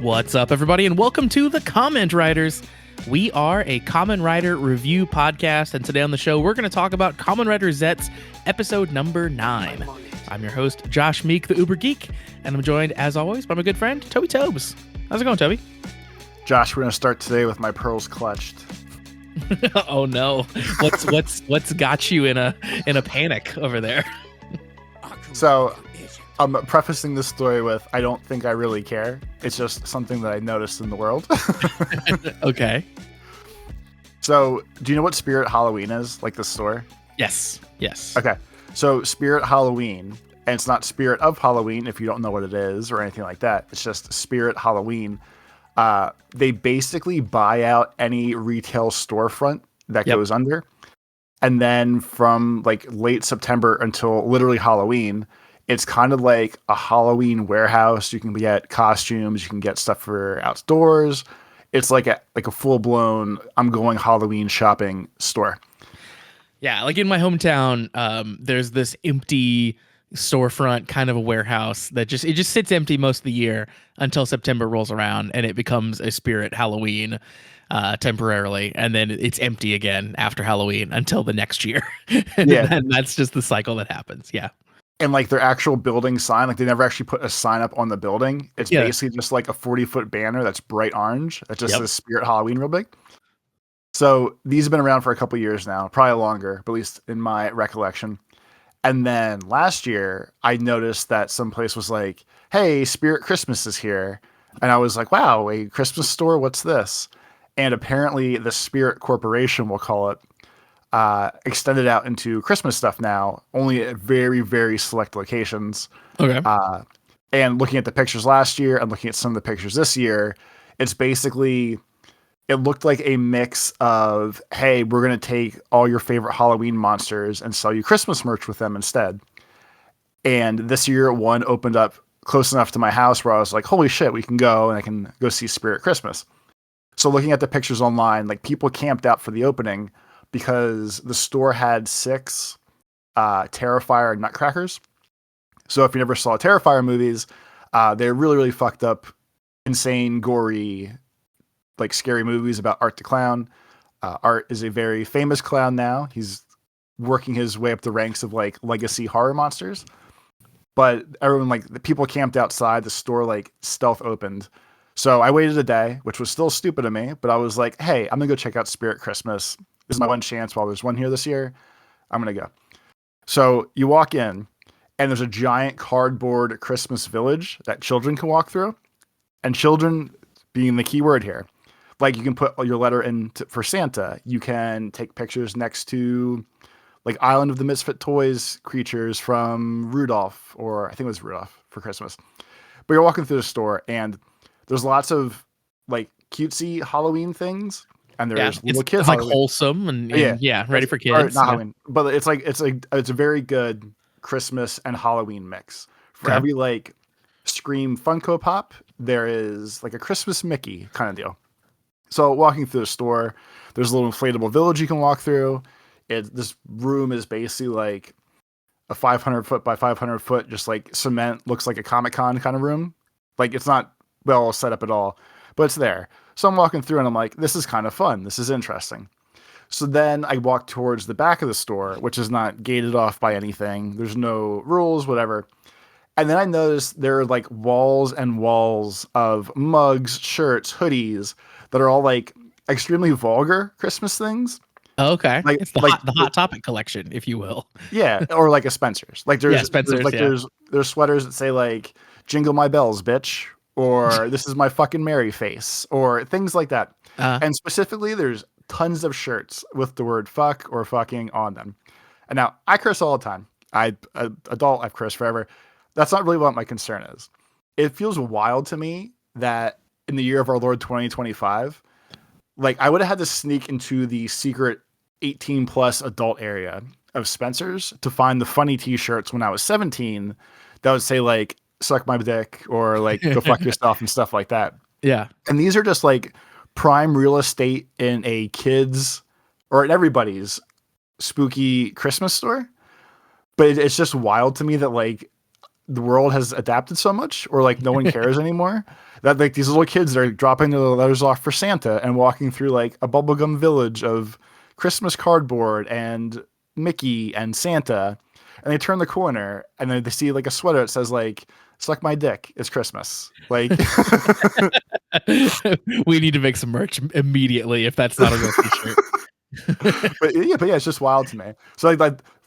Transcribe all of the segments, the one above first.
What's up, everybody, and welcome to the Comment Writers. We are a Kamen Rider review podcast, and today on the show, we're going to talk about Kamen Rider Zeztz, episode number 9. I'm your host, Josh Meek, the Uber Geek, and I'm joined, as always, by my good friend, Toby Tobes. How's it going, Toby? Josh, we're going to start today with my pearls clutched. Oh no! What's got you in a panic over there? So, I'm prefacing this story with, I don't think I really care. It's just something that I noticed in the world. Okay. So, do you know what Spirit Halloween is? Like the store? Yes. Okay. So, Spirit Halloween, and it's not Spirit of Halloween if you don't know what it is or anything like that. It's just Spirit Halloween. They basically buy out any retail storefront that goes under. And then from like late September until literally Halloween, it's kind of like a Halloween warehouse. You can get costumes, you can get stuff for outdoors. It's like a full blown I'm going Halloween shopping store. Yeah, like in my hometown, there's this empty storefront, kind of a warehouse that just sits empty most of the year until September rolls around, and it becomes a Spirit Halloween temporarily, and then it's empty again after Halloween until the next year. And that's just the cycle that happens. Yeah. And like their actual building sign, like they never actually put a sign up on the building. It's basically just like a 40-foot banner that's bright orange that just says Spirit Halloween real big. So these have been around for a couple years now, probably longer, but at least in my recollection. And then last year, I noticed that someplace was like, hey, Spirit Christmas is here. And I was like, wow, a Christmas store? What's this? And apparently the Spirit Corporation, we'll call it, extended out into Christmas stuff now, only at very, very select locations. Okay. And looking at the pictures last year and looking at some of the pictures this year, it's basically... It looked like a mix of, hey, we're going to take all your favorite Halloween monsters and sell you Christmas merch with them instead. And this year, one opened up close enough to my house where I was like, holy shit, we can go and I can go see Spirit Christmas. So looking at the pictures online, like people camped out for the opening because the store had 6 Terrifier Nutcrackers. So if you never saw Terrifier movies, they're really, really fucked up, insane, gory, like scary movies about Art the Clown. Art is a very famous clown now. He's working his way up the ranks of like legacy horror monsters. But everyone, like the people camped outside, the store like stealth opened. So I waited a day, which was still stupid of me, but I was like, hey, I'm gonna go check out Spirit Christmas. This is my one chance while there's one here this year. I'm gonna go. So you walk in and there's a giant cardboard Christmas village that children can walk through. And children being the key word here. Like you can put your letter in for Santa. You can take pictures next to like Island of the Misfit Toys creatures from Rudolph, or I think it was Rudolph for Christmas. But you're walking through the store and there's lots of like cutesy Halloween things. And there's little kids. It's like wholesome and ready for kids. Not Halloween, but it's a very good Christmas and Halloween mix. For every like Scream Funko Pop, there is like a Christmas Mickey kind of deal. So walking through the store, there's a little inflatable village you can walk through. This room is basically like a 500 foot by 500 foot, just like cement, looks like a Comic-Con kind of room. Like it's not well set up at all, but it's there. So I'm walking through and I'm like, this is kind of fun. This is interesting. So then I walk towards the back of the store, which is not gated off by anything. There's no rules, whatever. And then I noticed there are like walls and walls of mugs, shirts, hoodies that are all like extremely vulgar Christmas things. Okay. Like, it's the hot topic collection, if you will. Yeah. Or like a Spencer's. Like there's Spencer's, there's sweaters that say like jingle my bells, bitch, or this is my fucking merry face, or things like that. And specifically there's tons of shirts with the word fuck or fucking on them. And now I curse all the time. I've cursed forever. That's not really what my concern is. It feels wild to me that in the year of our Lord 2025, like I would have had to sneak into the secret 18 plus adult area of Spencer's to find the funny t-shirts when I was 17 that would say like suck my dick or like go fuck yourself and stuff like that. Yeah. And these are just like prime real estate in a kid's or in everybody's spooky Christmas store. But it's just wild to me that like the world has adapted so much, or like no one cares anymore, that like these little kids are dropping their letters off for Santa and walking through like a bubblegum village of Christmas cardboard and Mickey and Santa, and they turn the corner and then they see like a sweater that says like "Suck my dick, it's Christmas." Like, We need to make some merch immediately if that's not a real t-shirt. but yeah, it's just wild to me. So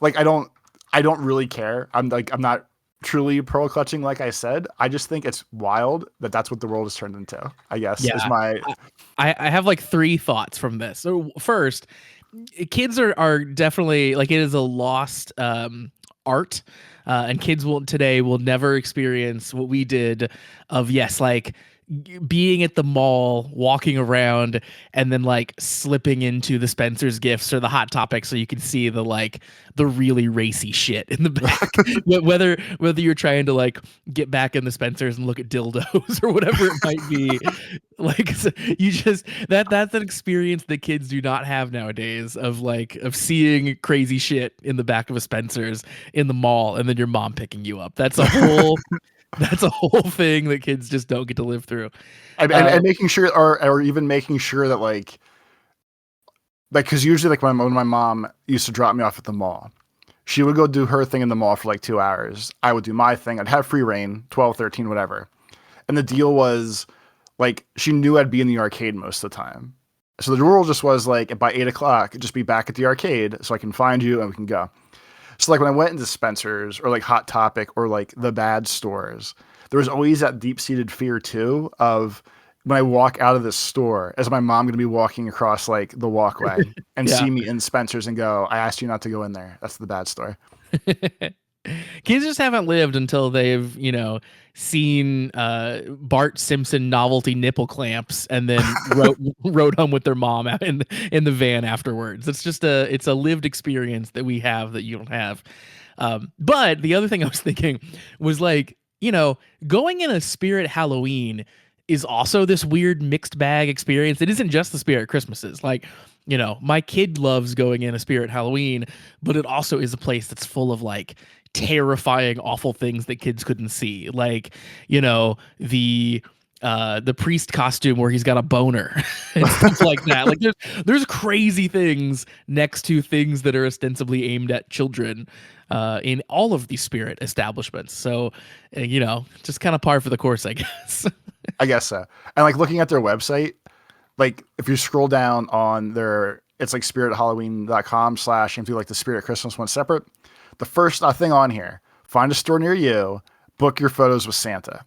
like I don't really care. I'm not truly pearl clutching, like I said. I just think it's wild that that's what the world has turned into, I guess, is Yeah. my. I have like three thoughts from this. So first, kids are definitely like, it is a lost art, and kids will never experience what we did of, yes, like being at the mall, walking around, and then like slipping into the Spencer's Gifts or the Hot Topic so you can see the like the really racy shit in the back. whether you're trying to like get back in the Spencer's and look at dildos or whatever it might be. Like, so you just that's an experience that kids do not have nowadays, of like of seeing crazy shit in the back of a Spencer's in the mall and then your mom picking you up. That's a whole thing that kids just don't get to live through. And making sure, or even making sure that like, because usually like when my mom used to drop me off at the mall, she would go do her thing in the mall for like 2 hours. I would do my thing. I'd have free reign, 12, 13, whatever. And the deal was like, she knew I'd be in the arcade most of the time. So the rule just was like, by 8 o'clock, just be back at the arcade so I can find you and we can go. So like when I went into Spencer's or like Hot Topic or like the bad stores, there was always that deep-seated fear too of when I walk out of this store, is my mom going to be walking across like the walkway and Yeah. see me in Spencer's and go, "I asked you not to go in there. That's the bad store." Kids just haven't lived until they've, seen Bart Simpson novelty nipple clamps and then rode home with their mom out in the van afterwards. It's a lived experience that we have that you don't have. But the other thing I was thinking was like, going in a Spirit Halloween is also this weird mixed bag experience. It isn't just the Spirit Christmases. Like, my kid loves going in a Spirit Halloween, but it also is a place that's full of like terrifying, awful things that kids couldn't see. Like, the priest costume where he's got a boner and stuff like that. Like there's crazy things next to things that are ostensibly aimed at children in all of these Spirit establishments. So, just kind of par for the course, I guess. I guess so. And like looking at their website, like if you scroll down on their, it's like spirithalloween.com/ and do like the Spirit Christmas one separate. The first thing on here, find a store near you, book your photos with Santa.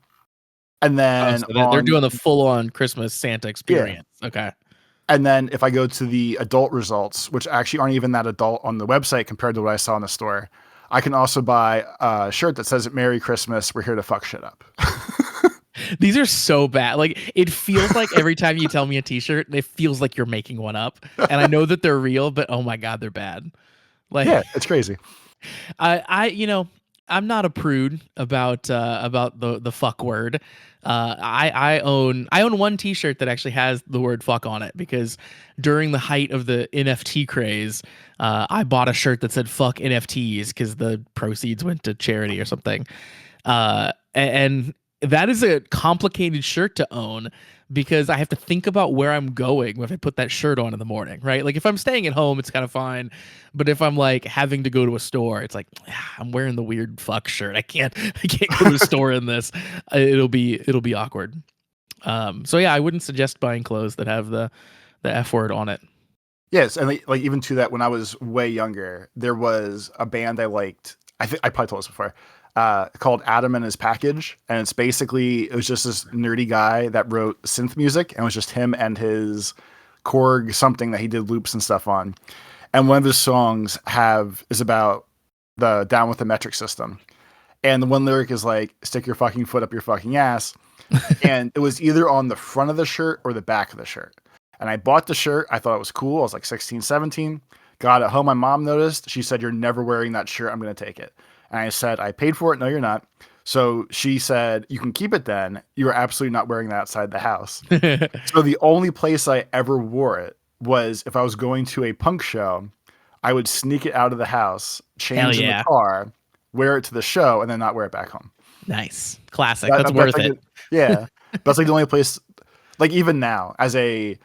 And then so they're doing the full on Christmas Santa experience. Yeah. Okay. And then if I go to the adult results, which actually aren't even that adult on the website compared to what I saw in the store, I can also buy a shirt that says "Merry Christmas, we're here to fuck shit up." These are so bad. Like, it feels like every time you tell me a t-shirt, it feels like you're making one up. And I know that they're real, but oh my God, they're bad. Like, yeah, it's crazy. I'm not a prude about the fuck word. I own one t-shirt that actually has the word fuck on it, because during the height of the NFT craze, I bought a shirt that said fuck NFTs because the proceeds went to charity or something. And that is a complicated shirt to own, because I have to think about where I'm going if I put that shirt on in the morning, right? Like if I'm staying at home, it's kind of fine. But if I'm like having to go to a store, it's like, I'm wearing the weird fuck shirt. I can't go to a store in this. It'll be awkward. So yeah, I wouldn't suggest buying clothes that have the F word on it. Yes. And like even to that, when I was way younger, there was a band I liked. I think I probably told this before. Called Adam and His Package, and it was just this nerdy guy that wrote synth music, and it was just him and his Korg something that he did loops and stuff on. And one of his songs is about the down with the metric system, and the one lyric is like, "Stick your fucking foot up your fucking ass," and it was either on the front of the shirt or the back of the shirt. And I bought the shirt. I thought it was cool. I was like 16, 17. Got it home. My mom noticed. She said, "You're never wearing that shirt. I'm going to take it." And I said, "I paid for it." "No, you're not." So she said, "You can keep it then. You are absolutely not wearing that outside the house." So the only place I ever wore it was if I was going to a punk show. I would sneak it out of the house, change in the car, wear it to the show, and then not wear it back home. Nice. Classic. That's That's worth like it. yeah, that's like the only place. Like even now, as a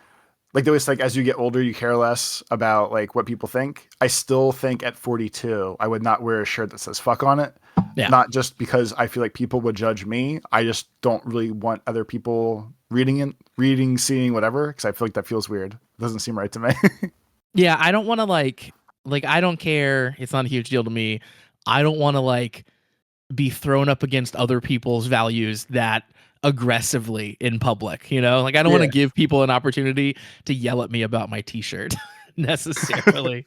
like they always like as you get older, you care less about like what people think. I still think at 42, I would not wear a shirt that says "fuck" on it. Yeah. Not just because I feel like people would judge me. I just don't really want other people reading, seeing whatever, because I feel like that feels weird. It doesn't seem right to me. Yeah, I don't want to like I don't care. It's not a huge deal to me. I don't want to like be thrown up against other people's values that aggressively in public, you know? Like I don't want to Yeah. give people an opportunity to yell at me about my t-shirt necessarily.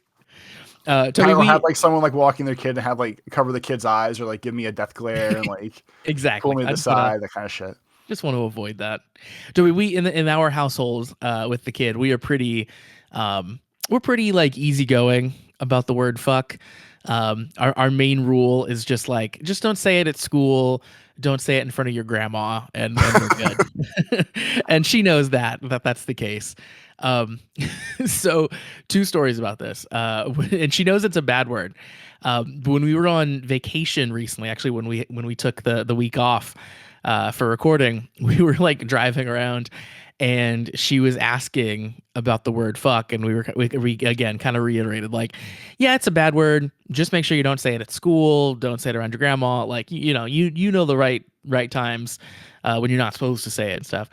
I Toby, don't have we like someone like walking their kid and have like cover the kid's eyes or like give me a death glare and like pull exactly. me to I the side, that kind of shit. just want to avoid that. Toby, we in our household with the kid, we are pretty we're pretty like easygoing about the word fuck. Our main rule is just like just don't say it at school, don't say it in front of your grandma, and we're good. And she knows that's the case. Um, so two stories about this, and she knows it's a bad word. When we were on vacation recently, actually when we took the week off for recording, we were like driving around and she was asking about the word fuck, and we again kind of reiterated like, yeah, it's a bad word, just make sure you don't say it at school, don't say it around your grandma, like you know the right times when you're not supposed to say it and stuff.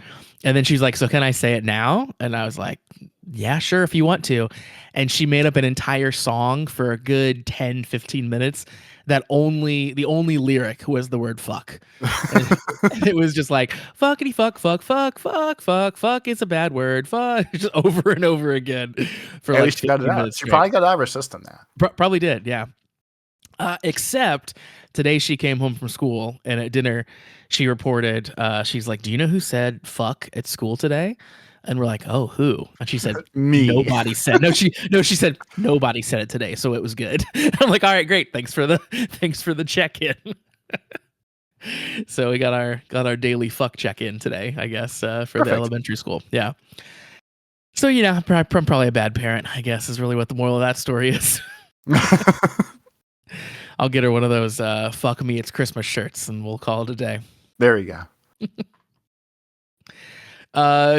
And then she's like, so can I say it now? And I was like, yeah, sure, if you want to. And she made up an entire song for a good 10-15 minutes that the only lyric was the word fuck. And it was just like fuckity fuck fuck fuck fuck fuck fuck, it's a bad word, fuck, just over and over again for At like least she got it 15 out. minutes She straight. probably got it out of her system now. Probably did, yeah. Except today she came home from school and at dinner she reported, she's like, do you know who said fuck at school today? And we're like, oh, who? And she said, Me. nobody said. She said nobody said it today, so it was good. I'm like, all right, great. Thanks for the check-in. So we got our daily fuck check-in today, I guess, for the Perfect. elementary school. Yeah. So I'm probably a bad parent, I guess, is really what the moral of that story is. I'll get her one of those fuck me, it's Christmas shirts, and we'll call it a day. There you go.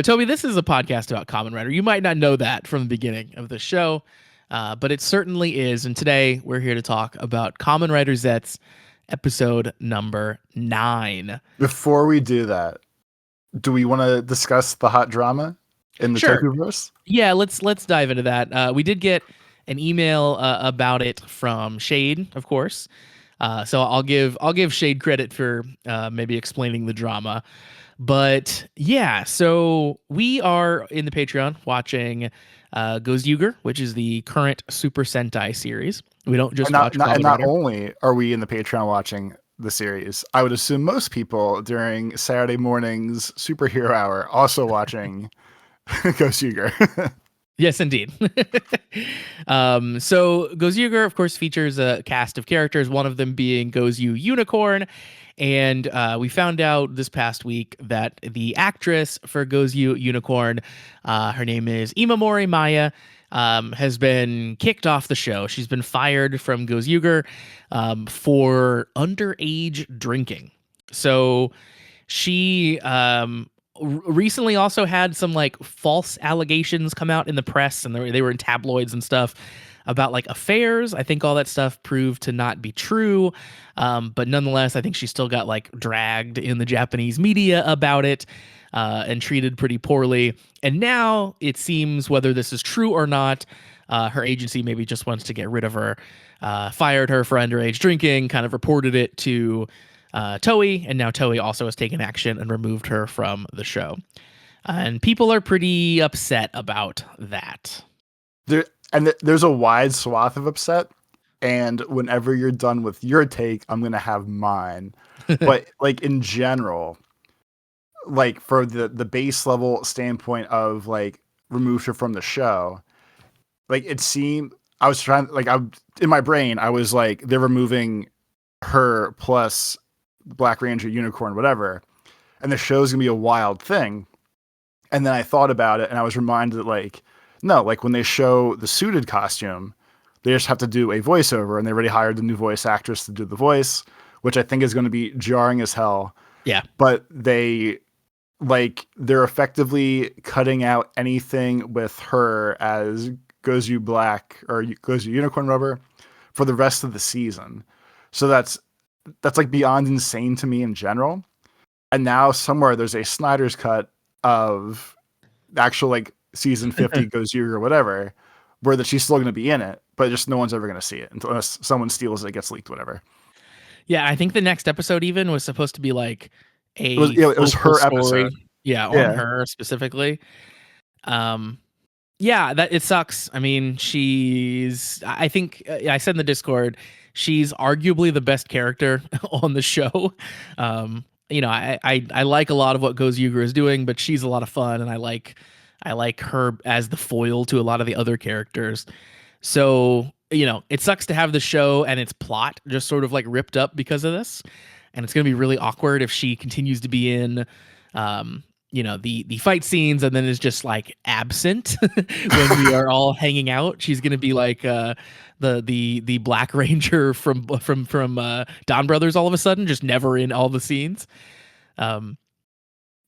Toby, this is a podcast about Kamen Rider. You might not know that from the beginning of the show, but it certainly is. And today we're here to talk about Kamen Rider Zeztz, episode number 9. Before we do that, do we want to discuss the hot drama in the Sure. Tokuverse? Yeah, let's dive into that. We did get an email about it from Shade, of course. So I'll give Shade credit for maybe explaining the drama. But yeah, so we are in the Patreon watching Gozyuger, which is the current Super Sentai series. We don't just watch Kamen Not Rider. only are we in the Patreon watching the series, I would assume most people during Saturday morning's superhero hour also watching Ghost Huger. Yes, indeed. So Gozyuger, of course, features a cast of characters, one of them being Gozyu Unicorn. And we found out this past week that the actress for Gozyu Unicorn, her name is Imamori Maya, has been kicked off the show. She's been fired from Gozyuger for underage drinking. So she recently also had some like false allegations come out in the press, and they were in tabloids and stuff about like affairs. I think all that stuff proved to not be true. But nonetheless, I think she still got like dragged in the Japanese media about it and treated pretty poorly. And now it seems, whether this is true or not, her agency maybe just wants to get rid of her, fired her for underage drinking, kind of reported it to Toei, and now Toei also has taken action and removed her from the show. And people are pretty upset about that. There's a wide swath of upset, and whenever you're done with your take, I'm gonna have mine. But like in general, like for the base level standpoint of like removed her from the show, like it seemed I was trying like I in my brain I was like they're removing her plus Black Ranger, Unicorn, whatever, and the show's gonna be a wild thing. And then I thought about it, and I was reminded that like no, like when they show the suited costume, they just have to do a voiceover, and they already hired the new voice actress to do the voice. which I think is going to be jarring as hell. Yeah. But they're effectively cutting out anything with her as Gozu Black or Gozu Unicorn Rubber for the rest of the season. So that's like beyond insane to me in general. And now somewhere there's a Snyder's cut of actual like season 50 Gozu or whatever, where that she's still going to be in it, but just no one's ever going to see it unless someone steals it, gets leaked, whatever. Yeah, I think the next episode even was supposed to be like a It was focal her story. episode. Yeah, on Yeah. her specifically. Yeah, that it sucks. I mean, I think I said in the Discord, she's arguably the best character on the show. I like a lot of what Gozu Yuger is doing, but she's a lot of fun, and I like her as the foil to a lot of the other characters. So, it sucks to have the show and its plot just sort of like ripped up because of this. And it's going to be really awkward if she continues to be in, the fight scenes and then is just like absent when we are all hanging out. She's going to be like the Black Ranger from Don Brothers all of a sudden, just never in all the scenes. There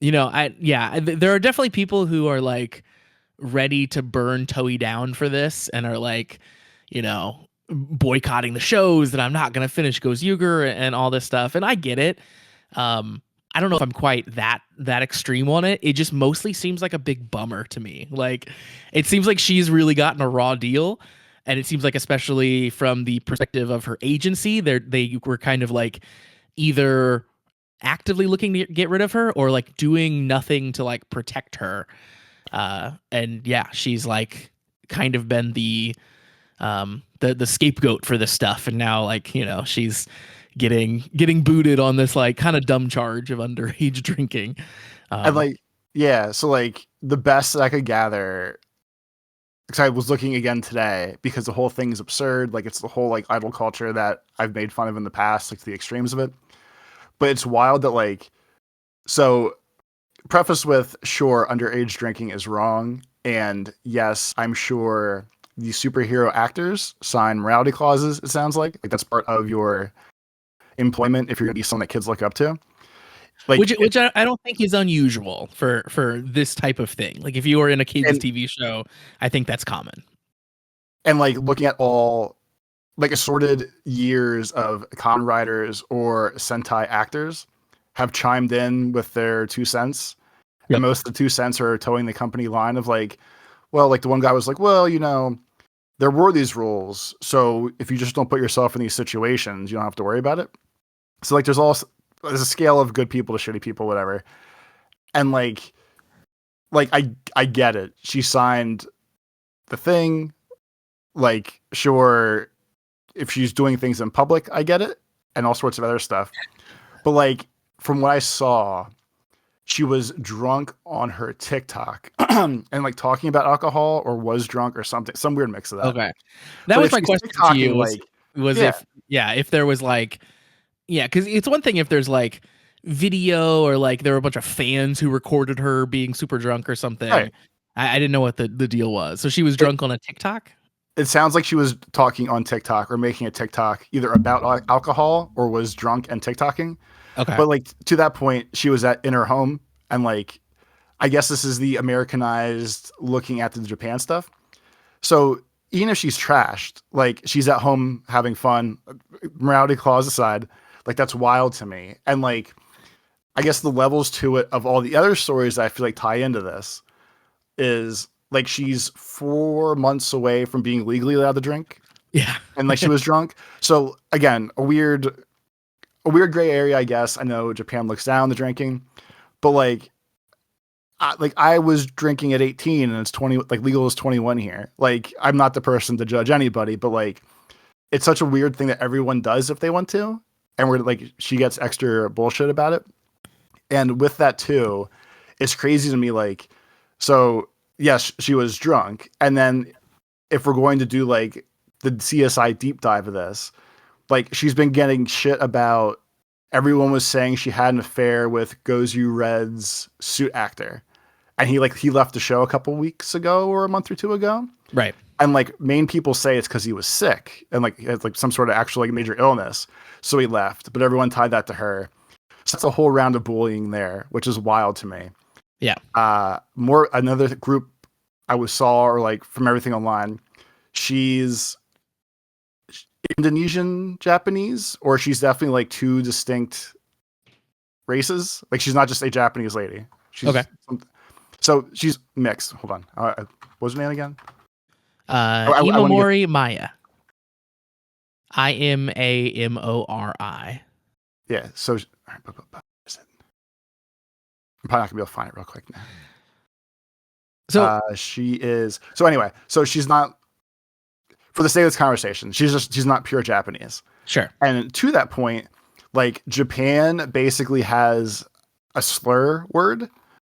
are definitely people who are like ready to burn Toei down for this and are like, boycotting the shows, that I'm not going to finish Gozu Yuger and all this stuff. And I get it. I don't know if I'm quite that extreme on it. It just mostly seems like a big bummer to me. Like, it seems like she's really gotten a raw deal. And it seems like, especially from the perspective of her agency, they were kind of like either actively looking to get rid of her or like doing nothing to like protect her. And yeah, she's like kind of been the scapegoat for this stuff, and now like she's getting booted on this like kind of dumb charge of underage drinking. And like, yeah, so like the best that I could gather, because I was looking again today, because the whole thing is absurd. Like, it's the whole like idol culture that I've made fun of in the past, like the extremes of it. But it's wild that like, so preface with, sure, underage drinking is wrong, and yes, I'm sure the superhero actors sign morality clauses. It sounds like that's part of your employment if you're gonna be someone that kids look up to. Like, which I don't think is unusual for this type of thing. Like, if you are in a kids TV show, I think that's common. And like looking at all like assorted years of con writers or Sentai actors have chimed in with their 2 cents. Yep. And most of the 2 cents are towing the company line of like, well, like the one guy was like, well, there were these rules, so if you just don't put yourself in these situations, you don't have to worry about it. So like there's a scale of good people to shitty people, whatever. And like I get it. She signed the thing. Like, sure, if she's doing things in public, I get it, and all sorts of other stuff. But like from what I saw, she was drunk on her TikTok and like talking about alcohol, or was drunk or something, some weird mix of that. Okay. That was my question to you if there was like, because it's one thing if there's like video or like there were a bunch of fans who recorded her being super drunk or something. Right. I didn't know what the deal was. So she was drunk on a TikTok? It sounds like she was talking on TikTok or making a TikTok either about alcohol or was drunk and TikToking. Okay. But like to that point, she was in her home, and like, I guess this is the Americanized looking at the Japan stuff. So even if she's trashed, like she's at home having fun, morality clause aside, like that's wild to me. And like, I guess the levels to it of all the other stories that I feel like tie into this is like, she's 4 months away from being legally allowed to drink. Yeah. And like she was drunk. So again, a weird gray area, I guess. I know Japan looks down the drinking, but like I was drinking at 18 and it's 20, like legal is 21 here. Like, I'm not the person to judge anybody, but like, it's such a weird thing that everyone does if they want to. And we're like, she gets extra bullshit about it. And with that too, it's crazy to me. Like, so yes, she was drunk. And then if we're going to do like the CSI deep dive of this, like she's been getting shit about, everyone was saying she had an affair with Gozu Red's suit actor. And he left the show a couple weeks ago or a month or two ago. Right. And like main people say it's because he was sick and like has like some sort of actual like major illness, so he left. But everyone tied that to her. So that's a whole round of bullying there, which is wild to me. Yeah. More another group saw or like from everything online. She's Indonesian Japanese, or she's definitely like two distinct races. Like she's not just a Japanese lady. She's Okay. So she's mixed. Hold on. What was her name again? Imamori Maya. Imamori. Yeah. So is it? I'm probably not gonna be able to find it real quick now. So she is. So anyway, so she's not. For the sake of this conversation, she's not pure Japanese. Sure. And to that point, like Japan basically has a slur word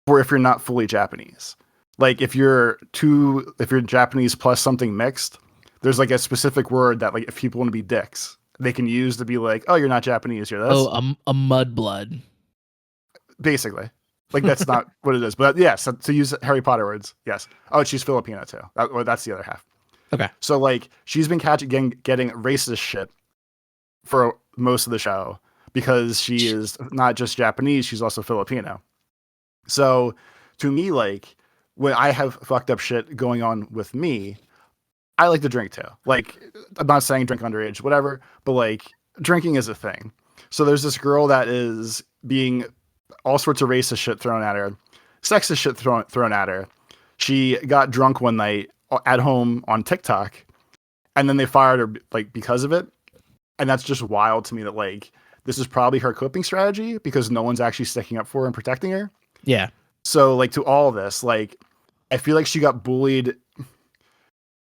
for if you're not fully Japanese. Like if you're Japanese plus something mixed, there's like a specific word that like if people want to be dicks, they can use to be like, oh, you're not Japanese, you're this. Oh, a mudblood. Basically. Like that's not what it is. But yes, to use Harry Potter words, yes. Oh, she's Filipino too. That's the other half. Okay. So like she's been getting racist shit for most of the show because she is not just Japanese, she's also Filipino. So to me, like when I have fucked up shit going on with me, I like to drink too. Like I'm not saying drink underage, whatever, but like drinking is a thing. So there's this girl that is being all sorts of racist shit thrown at her, sexist shit thrown at her. She got drunk one night at home on TikTok, and then they fired her like because of it. And that's just wild to me that like this is probably her coping strategy because no one's actually sticking up for her and protecting her. Yeah. So like to all of this, like I feel like she got bullied.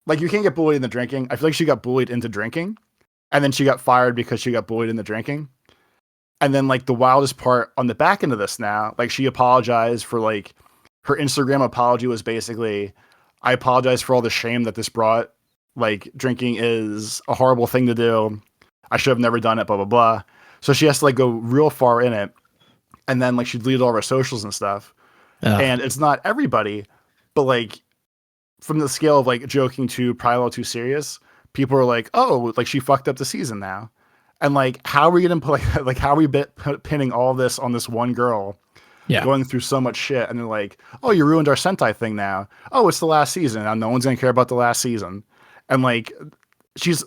Like you can't get bullied in the drinking. I feel like she got bullied into drinking, and then she got fired because she got bullied in the drinking. And then like the wildest part on the back end of this now, like she apologized for like her Instagram apology was basically, I apologize for all the shame that this brought. Like drinking is a horrible thing to do. I should have never done it, blah, blah, blah. So she has to like go real far in it. And then like she deleted all of her socials and stuff. And it's not everybody, but like from the scale of like joking to probably a little too serious, people are like, oh, like she fucked up the season now. And like, how are we going to like, how are we pinning all this on this one girl going through so much shit? And they're like, oh, you ruined our Sentai thing now. Oh, it's the last season. Now no one's going to care about the last season. And like, she's,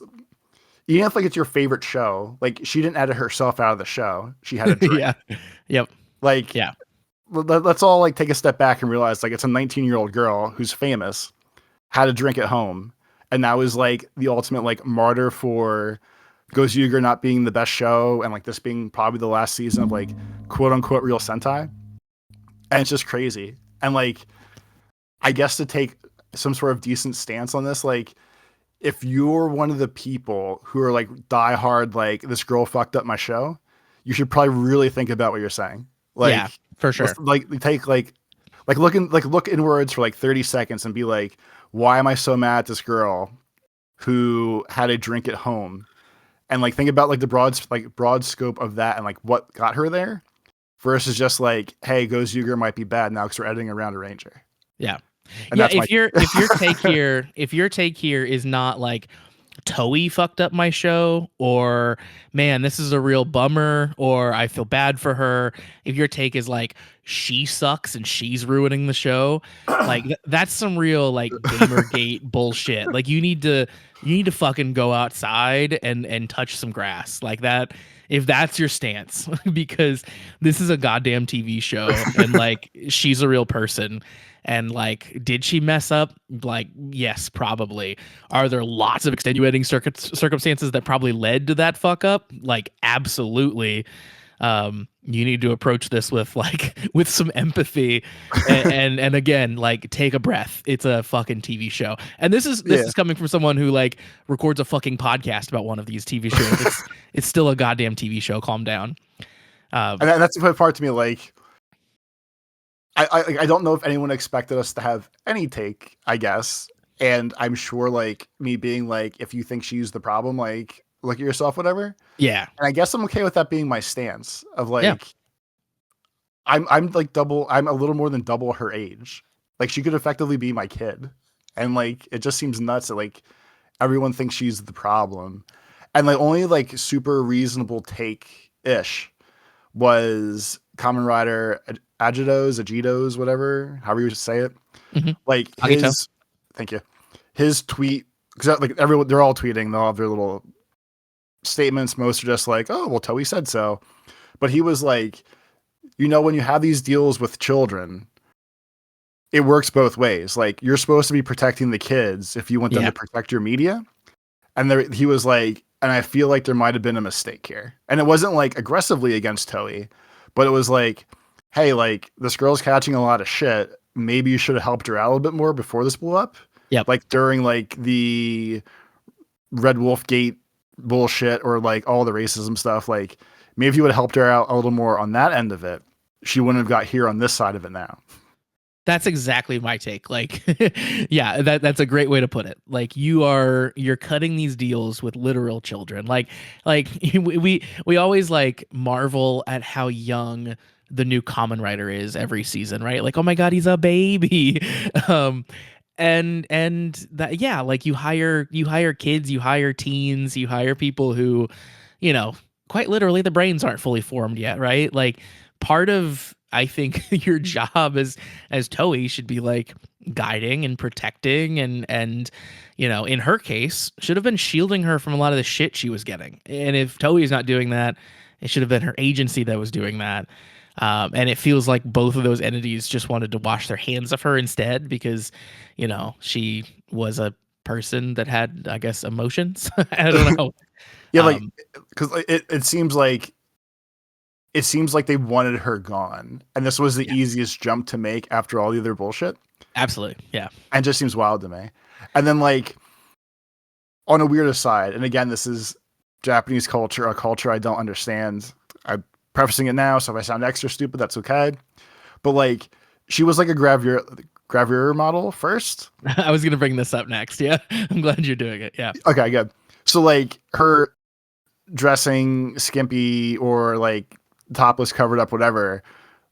even if like it's your favorite show, like she didn't edit herself out of the show. She had a drink. Yeah. Yep. Like, yeah. Let's all like take a step back and realize like it's a 19-year-old girl who's famous, had a drink at home, and now is like the ultimate like martyr for Ghost Yuger not being the best show and like this being probably the last season of like quote unquote real Sentai. And it's just crazy. And like, I guess to take some sort of decent stance on this, like if you're one of the people who are like diehard, like this girl fucked up my show, you should probably really think about what you're saying. Like, yeah, for sure. Like take look inwards for like 30 seconds and be like, why am I so mad at this girl who had a drink at home? And like think about like the broad scope of that and like what got her there versus just like, hey, Ghost Yuger might be bad now because we're editing around a ranger. Yeah. And yeah, if your take here is not like Toei fucked up my show, or man, this is a real bummer, or I feel bad for her. If your take is like she sucks and she's ruining the show, like that's some real like Gamergate bullshit. Like you need to fucking go outside and touch some grass like that. If that's your stance, because this is a goddamn TV show and like she's a real person. And like, did she mess up? Like, yes, probably. Are there lots of extenuating circumstances that probably led to that fuck up? Like, absolutely. You need to approach this with like with some empathy, and again, like take a breath. It's a fucking TV show, and this is coming from someone who like records a fucking podcast about one of these TV shows. It's still a goddamn TV show. Calm down. And that's the part to me, like. I don't know if anyone expected us to have any take, I guess. And I'm sure like me being like, if you think she's the problem, like look at yourself, whatever. Yeah. And I guess I'm okay with that being my stance of like, I'm like I'm a little more than double her age. Like she could effectively be my kid. And like it just seems nuts that like everyone thinks she's the problem. And like only like super reasonable take ish was Kamen Rider Agitos, whatever, however you say it. Hmm. Like Agito. his, thank you, his tweet, because like everyone, they're all tweeting, they'll have their little statements. Most are just like, oh, well, Toei said so. But he was like, when you have these deals with children, it works both ways. Like you're supposed to be protecting the kids if you want them Yeah. to protect your media. And he was like, and I feel like there might have been a mistake here. And it wasn't like aggressively against Toei, but it was like, hey, like this girl's catching a lot of shit. Maybe you should have helped her out a little bit more before this blew up. Yep. Like during like the Red Wolf Gate bullshit or like all the racism stuff. Like maybe if you would have helped her out a little more on that end of it, she wouldn't have got here on this side of it now. That's exactly my take. Like, yeah, that's a great way to put it. Like you're cutting these deals with literal children. Like we always like marvel at how young the new Kamen Rider is every season, right? Like, oh my God, he's a baby. Um, and that, yeah, like you hire kids, you hire teens, you hire people who, you know, quite literally the brains aren't fully formed yet, right? Like part of, I think, your job as Toei should be like guiding and protecting and in her case should have been shielding her from a lot of the shit she was getting. And if Toei's not doing that, it should have been her agency that was doing that. And it feels like both of those entities just wanted to wash their hands of her instead because, she was a person that had, I guess, emotions. I don't know. Yeah, like Um, because it seems like they wanted her gone, and this was the yeah, easiest jump to make after all the other bullshit, absolutely. Yeah. and just seems wild to me. And then like on a weirder side, and again, this is Japanese culture, a culture I don't understand. I'm prefacing it now, so if I sound extra stupid, that's okay. But like, she was like a gravure model first. I was gonna bring this up next. Yeah, I'm glad you're doing it. Yeah, Okay, good. So like her dressing skimpy or like topless, covered up, whatever.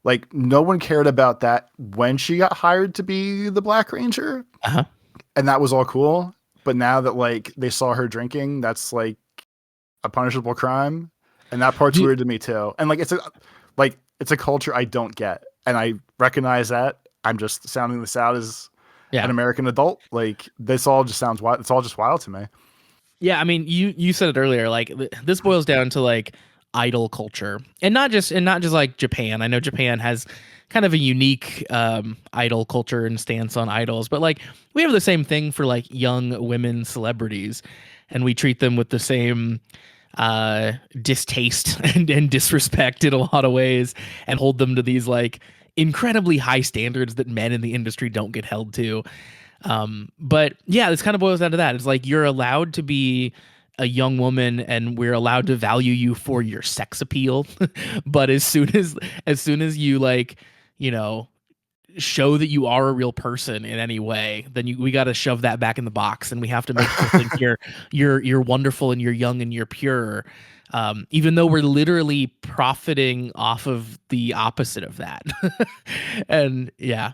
Like no one cared about that when she got hired to be the Black Ranger, uh-huh. and that was all cool. But now that like they saw her drinking, that's like a punishable crime, and that part's Do, weird to me too. And like it's a culture I don't get, and I recognize that. I'm just sounding this out as an yeah, American adult. Like this all just sounds wild. It's all just wild to me. yeah. I mean, you said it earlier. Like this boils down to like idol culture, and not just like Japan. I know Japan has kind of a unique idol culture and stance on idols, but like we have the same thing for like young women celebrities, and we treat them with the same distaste and disrespect in a lot of ways and hold them to these like incredibly high standards that men in the industry don't get held to. But yeah, this kind of boils down to that. It's like you're allowed to be a young woman and we're allowed to value you for your sex appeal. But as soon as you like, you know, show that you are a real person in any way, then we got to shove that back in the box, and we have to make people think you're wonderful and you're young and you're pure. Even though we're literally profiting off of the opposite of that. And yeah,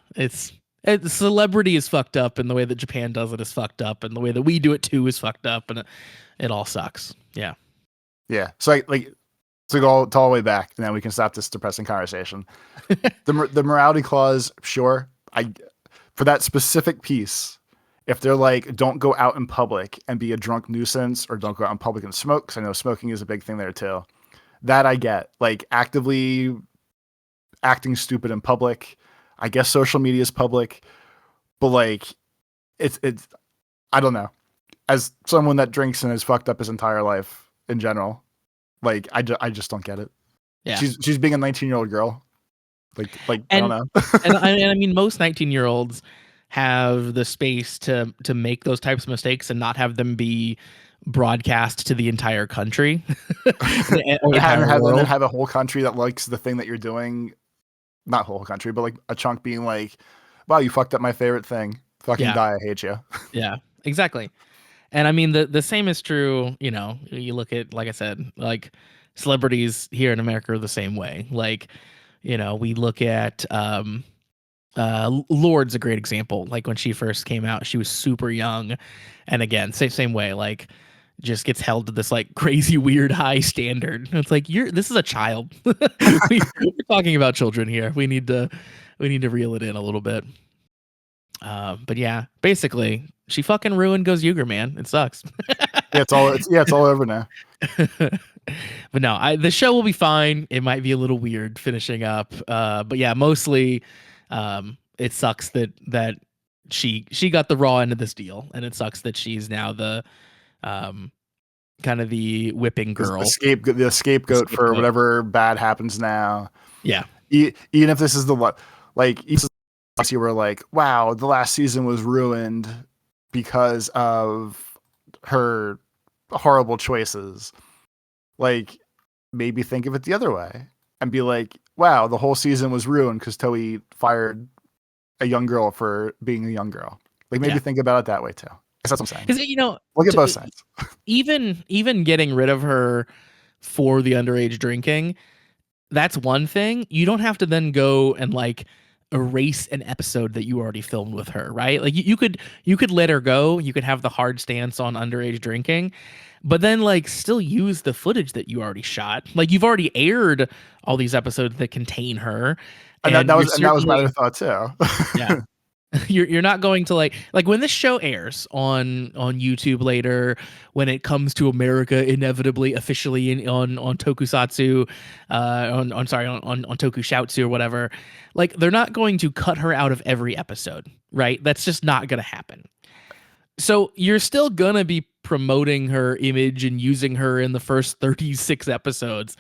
celebrity is fucked up, and the way that Japan does it is fucked up, and the way that we do it too is fucked up, and it all sucks. Yeah. Yeah. So like to go all the way back, and then we can stop this depressing conversation. The morality clause, sure. For that specific piece, if they're like, don't go out in public and be a drunk nuisance, or don't go out in public and smoke, because I know smoking is a big thing there too. That I get. Like actively acting stupid in public. I guess social media is public, but like it's I don't know. As someone that drinks and has fucked up his entire life in general, like I just don't get it. Yeah. She's being a 19-year-old girl. Like I don't And know. and I mean most 19-year-olds have the space to make those types of mistakes and not have them be broadcast to the entire country or the and entire world. have a whole country that likes the thing that you're doing. Not whole country, but like a chunk being like, "Wow, you fucked up my favorite thing. Fucking Yeah. die, I hate you." Yeah. Exactly. And I mean the same is true, you look at, like I said, like celebrities here in America are the same way. Like, we look at Lord's a great example. Like when she first came out, she was super young, and again, same way. Like just gets held to this like crazy weird high standard. It's like this is a child. We're talking about children here. We need to reel it in a little bit. But yeah, basically, she fucking ruined Goes Yuger, man. It sucks. It's all over now. But no, the show will be fine. It might be a little weird finishing up. But yeah, mostly, it sucks that she got the raw end of this deal, and it sucks that she's now the um kind of the whipping girl, The scapegoat for whatever bad happens now. Yeah. Even if this is like you were like, wow, the last season was ruined because of her horrible choices. Like, maybe think of it the other way and be like, wow, the whole season was ruined because Toei fired a young girl for being a young girl. Like, maybe think about it that way too. That's what I'm saying. Because look at both sides. even getting rid of her for the underage drinking, that's one thing. You don't have to then go and like erase an episode that you already filmed with her, right? Like you could let her go. You could have the hard stance on underage drinking, but then like still use the footage that you already shot. Like you've already aired all these episodes that contain her, and that was my other thought too. Yeah. You're not going to like when this show airs on YouTube later, when it comes to America inevitably officially on tokusatsu, on tokusatsu or whatever, like they're not going to cut her out of every episode, right? That's just not going to happen. So you're still gonna be promoting her image and using her in the first 36 episodes.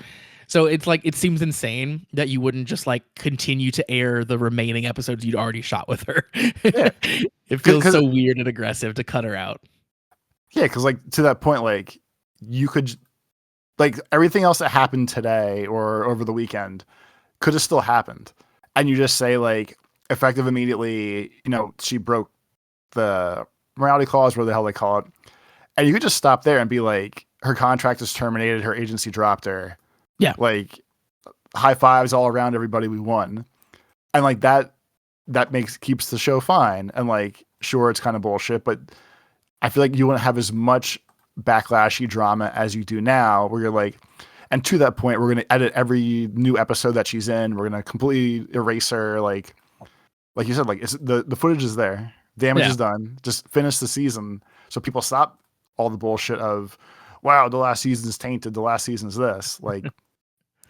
So it's like, it seems insane that you wouldn't just like continue to air the remaining episodes you'd already shot with her. Yeah. It feels so weird and aggressive to cut her out. Yeah, because like to that point, like you could, like everything else that happened today or over the weekend could have still happened. And you just say like, effective immediately, she broke the morality clause, whatever the hell they call it. And you could just stop there and be like, her contract is terminated, her agency dropped her. Yeah. Like high fives all around everybody, we won. And like that keeps the show fine. And like, sure, it's kind of bullshit, but I feel like you wouldn't have as much backlashy drama as you do now, where you're like, and to that point, we're going to edit every new episode that she's in. We're going to completely erase her. Like you said, like the footage is there. Damage is done. Just finish the season. So people stop all the bullshit of, wow, the last season's tainted. The last season's this. Like,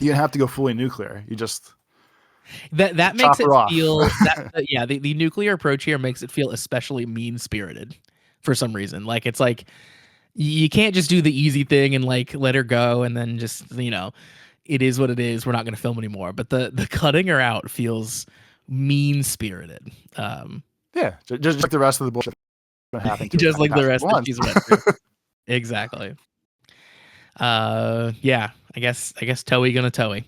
you don't have to go fully nuclear. You just that makes it feel the nuclear approach here makes it feel especially mean-spirited for some reason. Like it's like you can't just do the easy thing and like let her go and then just it is what it is. We're not going to film anymore. But the cutting her out feels mean-spirited. Just like the rest of the bullshit that happened. Just like the rest that she's went through. Exactly. Yeah, I guess Toei gonna Toei.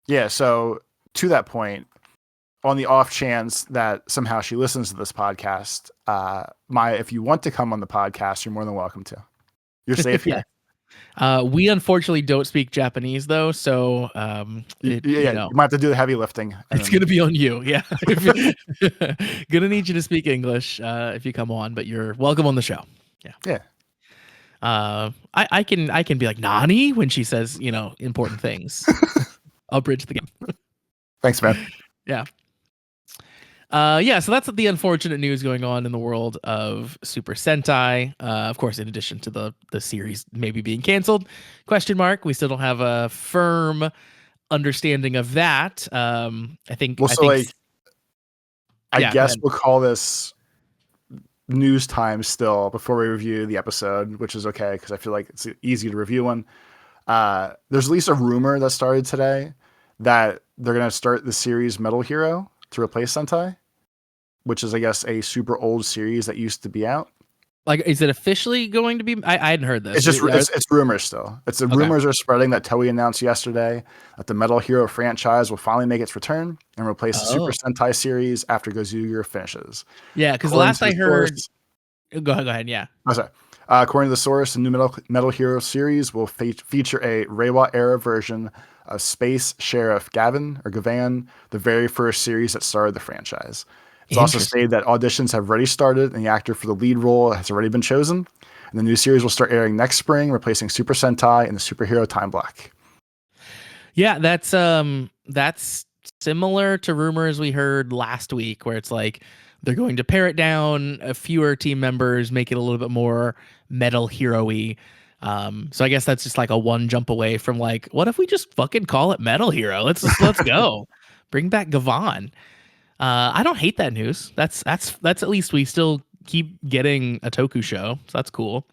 Yeah, so to that point, on the off chance that somehow she listens to this podcast, if you want to come on the podcast, you're more than welcome to. You're safe here. We unfortunately don't speak Japanese though, so you might have to do the heavy lifting. It's gonna be on you. Yeah. Gonna need you to speak English if you come on, but you're welcome on the show. Yeah. I can be like Nani when she says important things. I'll bridge the game. Thanks, man. Yeah. So that's the unfortunate news going on in the world of Super Sentai. Of course, in addition to the series maybe being canceled, ? We still don't have a firm understanding of that. I guess we'll call this news time still before we review the episode, which is okay because I feel like it's easy to review one. There's at least a rumor that started today that they're going to start the series Metal Hero to replace Sentai, which is, I guess, a super old series that used to be out. Like, is it officially going to be? I hadn't heard this. It's just it's rumors still. Rumors are spreading that Toei announced yesterday that the Metal Hero franchise will finally make its return and replace the Super Sentai series after Gozuger finishes. Yeah, because last I heard, Go ahead. Yeah. Oh, sorry. According to the source, the new Metal Hero series will feature a Reiwa era version of Space Sheriff Gavan, the very first series that started the franchise. It's also Interesting. stated that auditions have already started and the actor for the lead role has already been chosen. And the new series will start airing next spring, replacing Super Sentai and the superhero time block. Yeah, that's similar to rumors we heard last week, where it's like they're going to pare it down, a fewer team members, make it a little bit more Metal Hero-y. So I guess that's just like a one jump away from like, what if we just fucking call it Metal Hero? Let's go, bring back Gavan. I don't hate that news. That's at least we still keep getting a Toku show, so that's cool.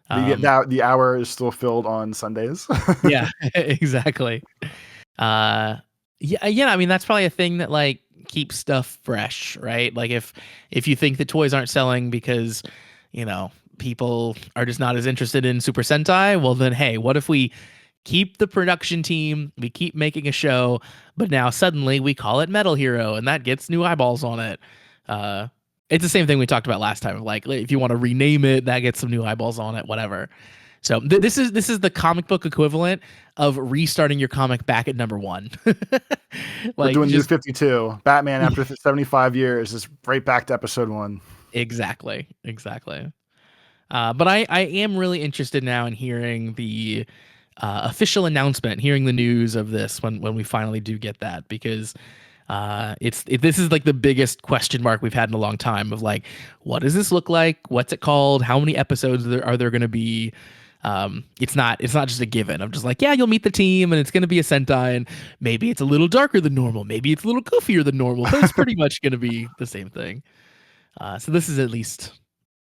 Um, The hour is still filled on Sundays. yeah, exactly. Uh, yeah. I mean, that's probably a thing that like keeps stuff fresh, right? Like if you think the toys aren't selling because people are just not as interested in Super Sentai, well then, hey, what if we keep the production team, we keep making a show, but now suddenly we call it Metal Hero, and that gets new eyeballs on it. Uh, it's the same thing we talked about last time. Of like, if you want to rename it, that gets some new eyeballs on it, whatever. So this is the comic book equivalent of restarting your comic back at number one. We're Like doing New just 52. Batman after 75 years is right back to episode 1. exactly. But I am really interested now in hearing the official announcement, hearing the news of this when we finally do get that, because this is like the biggest question mark we've had in a long time of like, what does this look like? What's it called? How many episodes are there going to be? It's not just a given. I'm just like, yeah, you'll meet the team and it's going to be a Sentai, and maybe it's a little darker than normal. Maybe it's a little goofier than normal, but it's pretty much going to be the same thing. So this is at least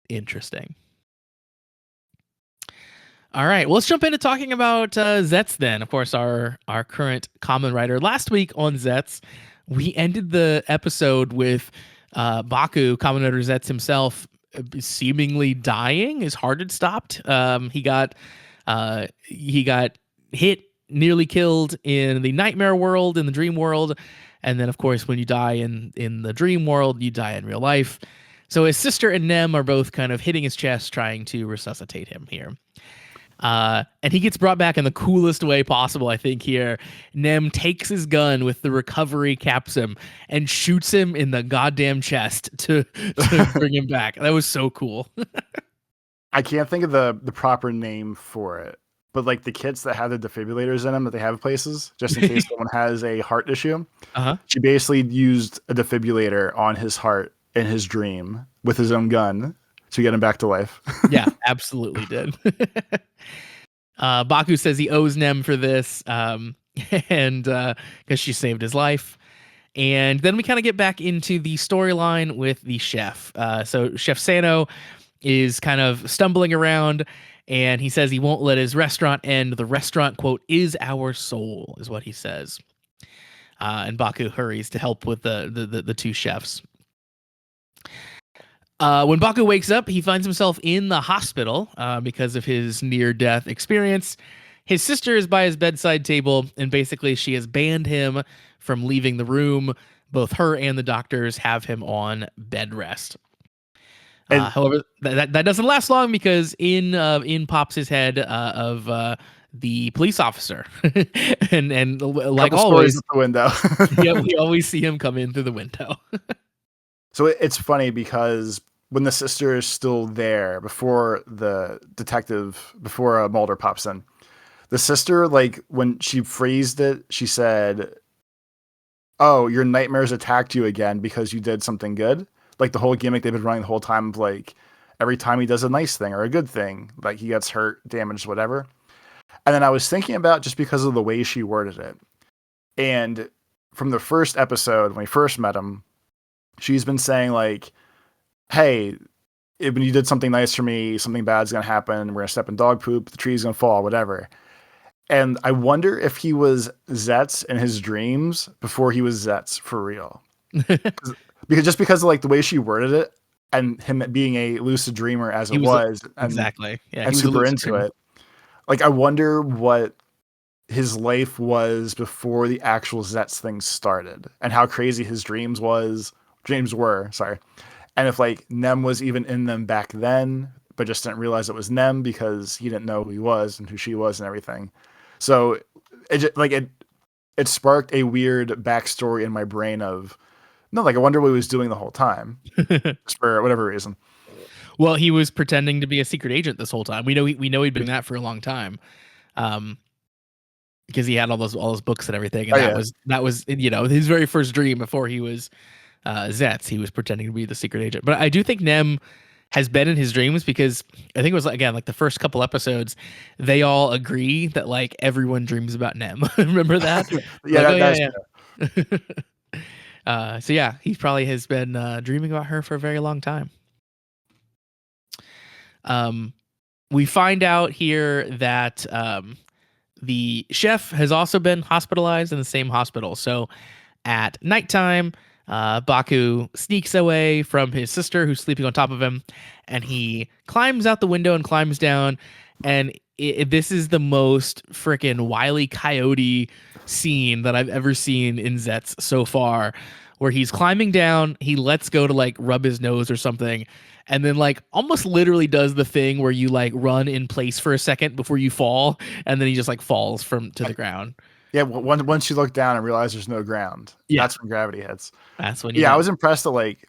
interesting. All right, well, let's jump into talking about Zeztz then. Of course, our current common writer. Last week on Zeztz, we ended the episode with Baku, common writer Zeztz himself, seemingly dying. His heart had stopped. He got hit, nearly killed in the nightmare world, in the dream world, and then of course, when you die in the dream world, you die in real life. So his sister and Nem are both kind of hitting his chest, trying to resuscitate him here. And he gets brought back in the coolest way possible, I think, here. Nem takes his gun with the recovery capsum and shoots him in the goddamn chest to bring him back. That was so cool. I can't think of the proper name for it, but like the kits that have the defibrillators in them that they have places, just in case someone has a heart issue. Uh-huh. She basically used a defibrillator on his heart in his dream with his own gun to get him back to life. Yeah, absolutely did. Baku says he owes Nem for this, and because she saved his life. And then we kind of get back into the storyline with the chef. So Chef Sano is kind of stumbling around, and he says he won't let his restaurant end. The restaurant, quote, is our soul, is what he says. And Baku hurries to help with the two chefs. When Baku wakes up, he finds himself in the hospital because of his near-death experience. His sister is by his bedside table, and basically she has banned him from leaving the room. Both her and the doctors have him on bed rest. However, that doesn't last long, because in pops his head of the police officer, and like always, out the window. yeah, we always see him come in through the window. So it's funny because when the sister is still there before the detective, before Mulder pops in, the sister, like when she phrased it, she said, "Oh, your nightmares attacked you again because you did something good." Like the whole gimmick they've been running the whole time of like every time he does a nice thing or a good thing, like he gets hurt, damaged, whatever. And then I was thinking about, just because of the way she worded it, and from the first episode when we first met him, she's been saying like, hey, when you did something nice for me, something bad's going to happen. We're going to step in dog poop. The tree's going to fall, whatever. And I wonder if he was Zeztz in his dreams before he was Zeztz for real. because of like the way she worded it, and him being a lucid dreamer as it was, exactly. Yeah, and super into dreamer. it. Like, I wonder what his life was before the actual Zeztz thing started, and how crazy his dreams were, sorry. and if like Nem was even in them back then, but just didn't realize it was Nem because he didn't know who he was and who she was and everything. So it just, like it sparked a weird backstory in my brain of no, like I wonder what he was doing the whole time, just for whatever reason. Well, he was pretending to be a secret agent this whole time. We know he'd been doing that for a long time, because he had all those books and everything, and Oh yeah, that was his very first dream before he was Zeztz. He was pretending to be the secret agent. But I do think Nem has been in his dreams because I think it was again like the first couple episodes, they all agree that like everyone dreams about Nem. Remember that? yeah, Like, oh that's yeah, yeah. So yeah, he probably has been dreaming about her for a very long time. Um, we find out here that the chef has also been hospitalized in the same hospital. So at nighttime, Baku sneaks away from his sister who's sleeping on top of him, and he climbs out the window and climbs down. And this is the most freaking Wile Coyote scene that I've ever seen in Zeztz so far, where he's climbing down, he lets go to like rub his nose or something, and then like almost literally does the thing where you like run in place for a second before you fall, and then he just like falls from to the ground. yeah. Once you look down and realize there's no ground, Yeah, that's when gravity hits. that's when he Yeah, I does. was impressed that like,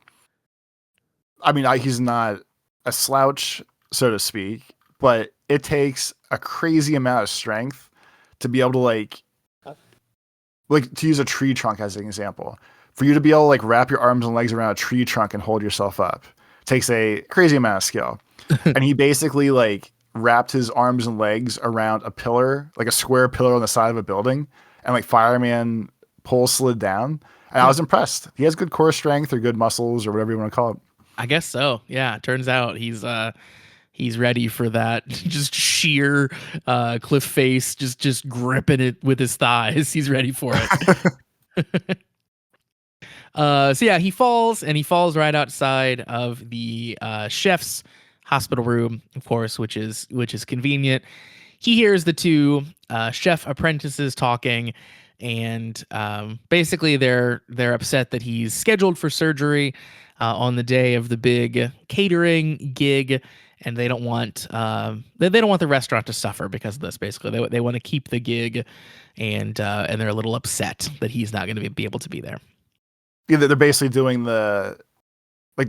I mean, he's not a slouch, so to speak, but it takes a crazy amount of strength to be able to like to use a tree trunk as an example. For you to be able to like wrap your arms and legs around a tree trunk and hold yourself up takes a crazy amount of skill. And he basically like wrapped his arms and legs around a pillar, like a square pillar on the side of a building, and like fireman pole slid down. And I was impressed. He has good core strength or good muscles or whatever you want to call it. I guess so. Yeah, it turns out he's ready for that just sheer cliff face, just gripping it with his thighs. He's ready for it. So yeah, he falls and he falls right outside of the chef's hospital room, of course, which is convenient. He hears the two chef apprentices talking, and basically they're upset that he's scheduled for surgery on the day of the big catering gig, and they don't want they don't want the restaurant to suffer because of this. Basically, they want to keep the gig, and they're a little upset that he's not going to be able to be there. Yeah, they're basically doing the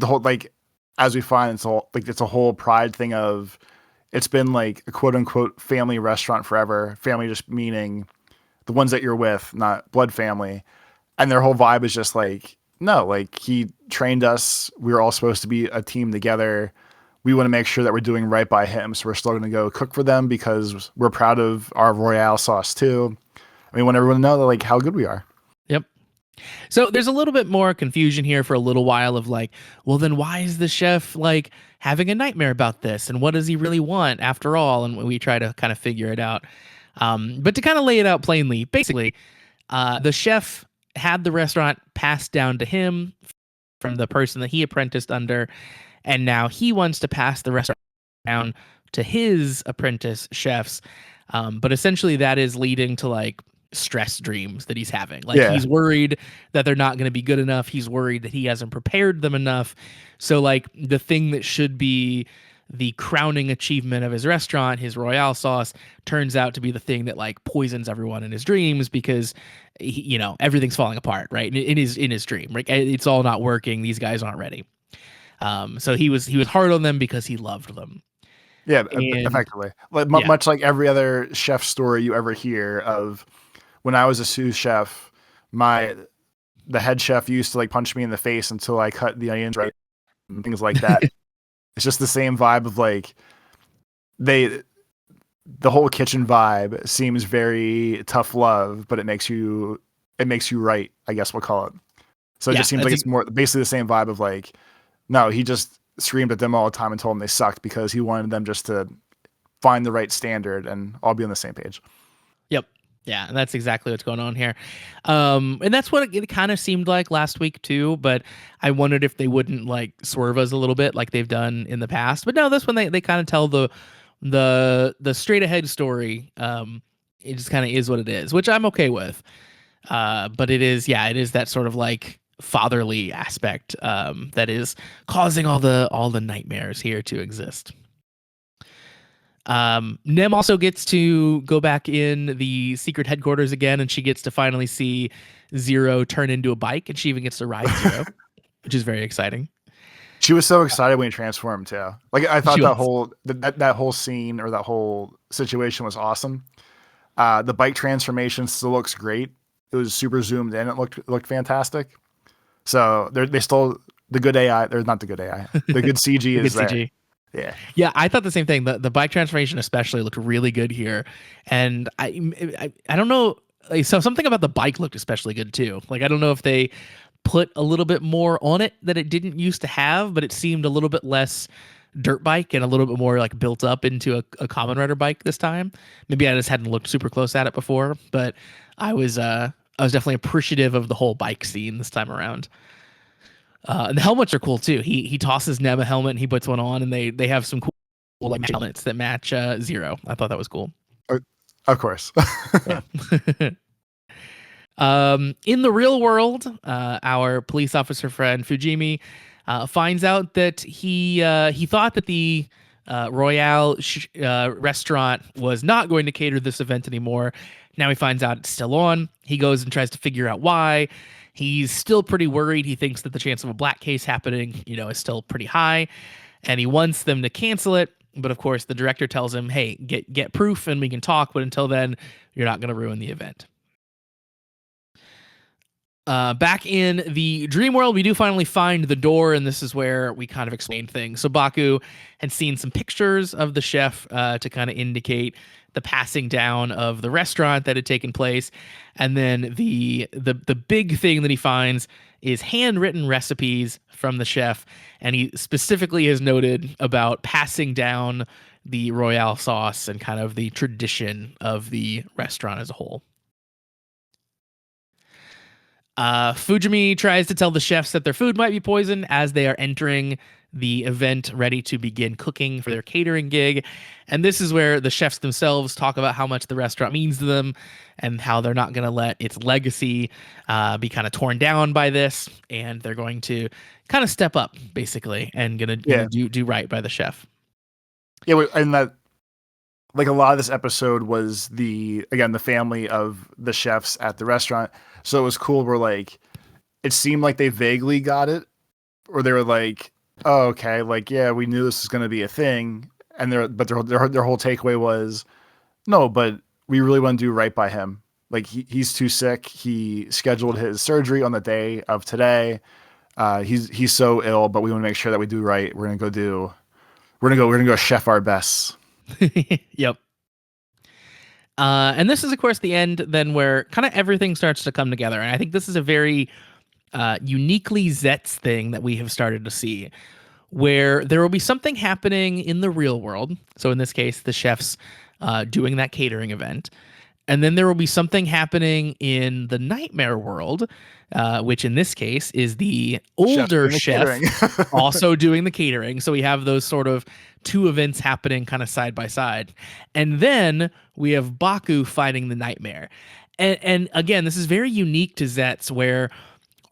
whole like as we find it's a whole pride thing of it's been like a quote unquote family restaurant forever. Family just meaning the ones that you're with, not blood family. And their whole vibe is just like, no, like he trained us. We were all supposed to be a team together. We want to make sure that we're doing right by him. So we're still going to go cook for them because we're proud of our Royale sauce too. We want everyone to know that like how good we are. Yep. So there's a little bit more confusion here for a little while of like, well, then why is the chef like having a nightmare about this? And what does he really want after all? And we try to kind of figure it out. But to kind of lay it out plainly, basically, the chef had the restaurant passed down to him from the person that he apprenticed under. And now he wants to pass the restaurant down to his apprentice chefs. But essentially that is leading to like stress dreams that he's having. Like he's worried that they're not going to be good enough. He's worried that he hasn't prepared them enough. So like the thing that should be the crowning achievement of his restaurant, his Royale sauce, turns out to be the thing that like poisons everyone in his dreams because everything's falling apart, right? In his dream, right? It's all not working. These guys aren't ready. So he was hard on them because he loved them. Yeah, And, effectively. Much like every other chef story you ever hear of when I was a sous chef, the head chef used to like punch me in the face until I cut the onions right and things like that. It's just the same vibe of like the whole kitchen vibe seems very tough love, but it makes you right, I guess we'll call it. So it just seems like it's more basically the same vibe of like, no, he just screamed at them all the time and told them they sucked because he wanted them just to find the right standard and all be on the same page. Yep. Yeah, and that's exactly what's going on here. And that's what it kind of seemed like last week too, but I wondered if they wouldn't like swerve us a little bit like they've done in the past. But no, this one they kind of tell the straight ahead story. It just kind of is what it is, which I'm okay with. But it is that sort of like fatherly aspect that is causing all the nightmares here to exist. Nem also gets to go back in the secret headquarters again, and she gets to finally see Zero turn into a bike, and she even gets to ride Zero, which is very exciting. She was so excited when he transformed too. Like I thought She that was. whole that whole scene or that whole situation was awesome. The bike transformation still looks great. It was super zoomed in. It looked fantastic. So they still the good AI. There's not the good AI. The good CG The good is there. CG. Yeah. Yeah, I thought the same thing. The bike transformation especially looked really good here, and I don't know. Like, so something about the bike looked especially good too. Like I don't know if they put a little bit more on it that it didn't used to have, but it seemed a little bit less dirt bike and a little bit more like built up into a common rider bike this time. Maybe I just hadn't looked super close at it before, but I was definitely appreciative of the whole bike scene this time around. And the helmets are cool too. He tosses Nem a helmet and he puts one on, and they have some cool like helmets that match Zero. I thought that was cool. Uh, Of course. Yeah. In the real world, our police officer friend Fujimi finds out that he thought that the Royale restaurant was not going to cater this event anymore. Now he finds out it's still on. He goes and tries to figure out why. He's still pretty worried. He thinks that the chance of a black case happening, is still pretty high, and he wants them to cancel it. But of course, the director tells him, "Hey, get proof, and we can talk. But until then, you're not going to ruin the event." Back in the dream world, we do finally find the door, and this is where we kind of explain things. So Baku had seen some pictures of the chef to kind of indicate the passing down of the restaurant that had taken place, and then the big thing that he finds is handwritten recipes from the chef, and he specifically has noted about passing down the Royale sauce and kind of the tradition of the restaurant as a whole. Fujimi tries to tell the chefs that their food might be poisoned as they are entering the event ready to begin cooking for their catering gig. And this is where the chefs themselves talk about how much the restaurant means to them and how they're not going to let its legacy be kind of torn down by this. And they're going to kind of step up, basically, and gonna Yeah. do right by the chef. Yeah. And that, like, a lot of this episode was the family of the chefs at the restaurant. So it was cool where, like, it seemed like they vaguely got it, or they were like, oh, okay, like, yeah, we knew this was going to be a thing. And their whole takeaway was, no, but we really want to do right by him. Like, he's too sick. He scheduled his surgery on the day of today. He's so ill, but we want to make sure that we do right. We're gonna go chef our best. Yep. And this is, of course, the end then where kind of everything starts to come together. And I think this is a very uniquely zeztz thing that we have started to see, where there will be something happening in the real world. So in this case, the chefs doing that catering event. And then there will be something happening in the nightmare world, which in this case is the older chef also doing the catering. So we have those sort of two events happening kind of side by side. And then we have Baku fighting the nightmare. And again, this is very unique to zeztz, where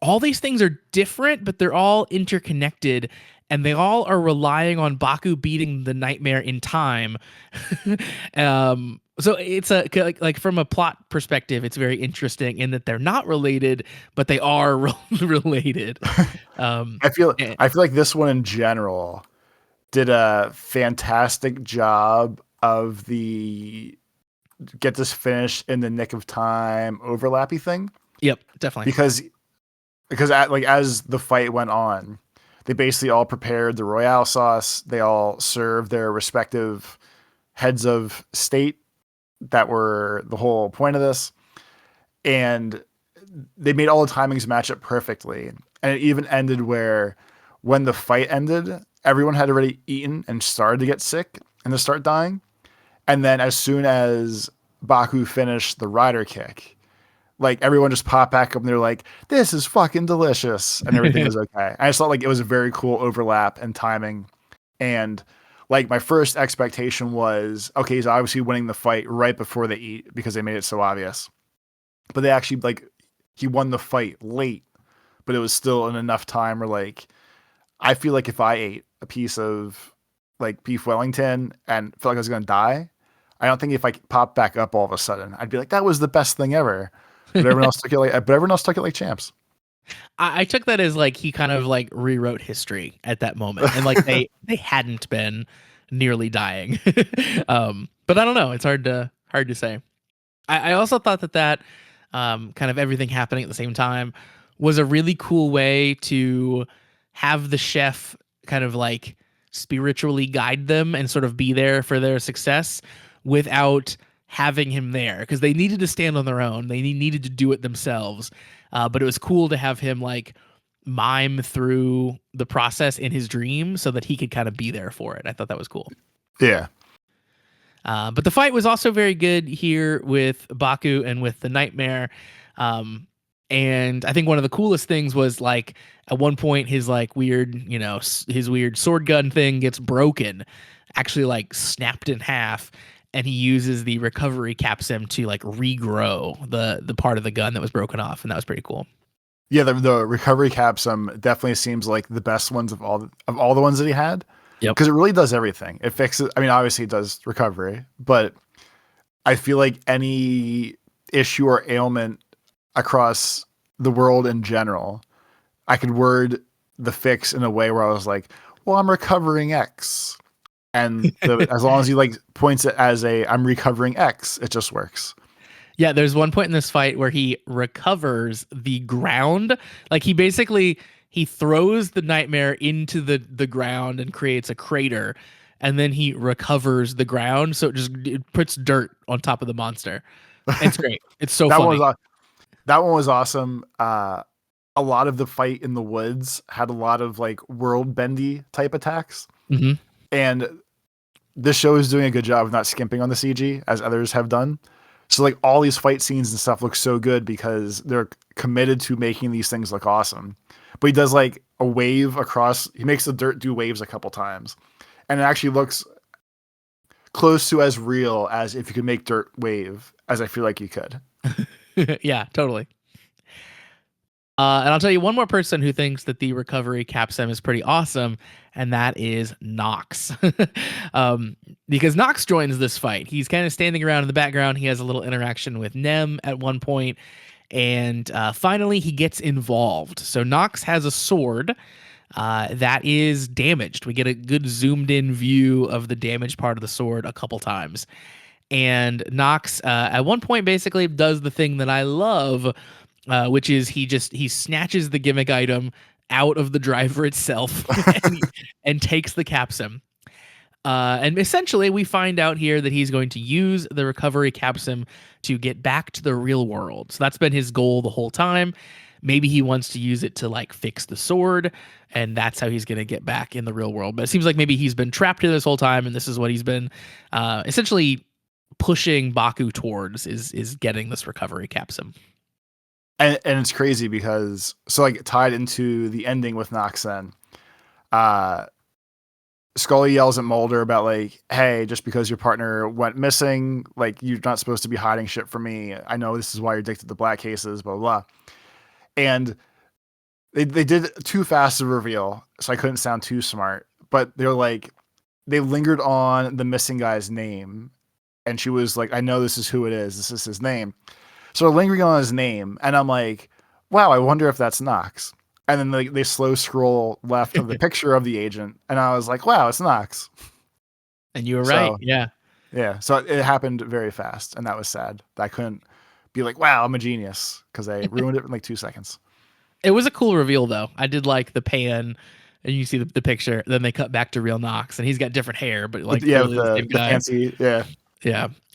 all these things are different, but they're all interconnected, and they all are relying on Baku beating the nightmare in time. So it's like from a plot perspective, it's very interesting in that they're not related, but they are related. I feel like this one in general did a fantastic job of the get this finished in the nick of time overlappy thing. Yep, definitely. Because as the fight went on, they basically all prepared the Royale sauce. They all served their respective heads of state that were the whole point of this. And they made all the timings match up perfectly. And it even ended where when the fight ended, everyone had already eaten and started to get sick and to start dying. And then as soon as Baku finished the rider kick, like, everyone just popped back up and they're like, this is fucking delicious. And everything was okay. I just thought, like, it was a very cool overlap and timing. And, like, my first expectation was, okay, he's obviously winning the fight right before they eat because they made it so obvious. But they actually, like, he won the fight late but it was still in enough time where like I feel like if I ate a piece of like beef Wellington and felt like I was gonna die, I don't think if I popped back up all of a sudden, I'd be like, that was the best thing ever. But everyone else took it like champs. I took that as like he kind of like rewrote history at that moment, and like they hadn't been nearly dying. But I don't know. It's hard to say. I also thought that kind of everything happening at the same time was a really cool way to have the chef kind of like spiritually guide them and sort of be there for their success without having him there, because they needed to stand on their own. They needed to do it themselves. But it was cool to have him like mime through the process in his dream so that he could kind of be there for it. I thought that was cool. Yeah. But the fight was also very good here with Baku and with the Nightmare. And I think one of the coolest things was like at one point his like weird, his weird sword gun thing gets broken, actually like snapped in half, and he uses the recovery capsim to like regrow the part of the gun that was broken off, and that was pretty cool. Yeah, the recovery capsum definitely seems like the best ones of all the ones that he had. Yep. Because it really does everything. It fixes. I mean, obviously it does recovery, but I feel like any issue or ailment across the world in general, I could word the fix in a way where I was like, "Well, I'm recovering X," and as long as he like points it as I'm recovering X, it just works. Yeah, there's one point in this fight where he recovers the ground. Like he throws the Nightmare into the ground and creates a crater, and then he recovers the ground, so it puts dirt on top of the monster. It's great. It's so funny. That one was awesome. A lot of the fight in the woods had a lot of like world bendy type attacks, and this show is doing a good job of not skimping on the CG as others have done. So like all these fight scenes and stuff look so good because they're committed to making these things look awesome. But he does like a wave across. He makes the dirt do waves a couple times, and it actually looks close to as real as if you could make dirt wave, as I feel like you could. Yeah, totally. And I'll tell you one more person who thinks that the recovery capsim is pretty awesome, and that is Nox. Because Nox joins this fight. He's kind of standing around in the background. He has a little interaction with Nem at one point, and finally he gets involved. So Nox has a sword that is damaged. We get a good zoomed in view of the damaged part of the sword a couple times. And Nox at one point basically does the thing that I love, which is he snatches the gimmick item out of the driver itself and takes the capsim. And essentially, we find out here that he's going to use the recovery capsim to get back to the real world. So that's been his goal the whole time. Maybe he wants to use it to like fix the sword, and that's how he's going to get back in the real world. But it seems like maybe he's been trapped here this whole time, and this is what he's been essentially pushing Baku towards is getting this recovery capsim. And it's crazy because so like tied into the ending with Nox then, Scully yells at Mulder about like, hey, just because your partner went missing, like you're not supposed to be hiding shit from me. I know this is why you're addicted to black cases, blah, blah, blah. And they did too fast of a reveal, so I couldn't sound too smart, but they're like, they lingered on the missing guy's name. And she was like, I know this is who it is. This is his name. So lingering on his name, and I'm like, wow, I wonder if that's Nox. And then they slow scroll left of the picture of the agent, and I was like, wow, it's Nox. And you were right. Yeah. Yeah. So it happened very fast, and that was sad. I couldn't be like, wow, I'm a genius, because they ruined it in like 2 seconds. It was a cool reveal, though. I did like the pan, and you see the picture. Then they cut back to real Nox, and he's got different hair, but like yeah, the fancy, yeah.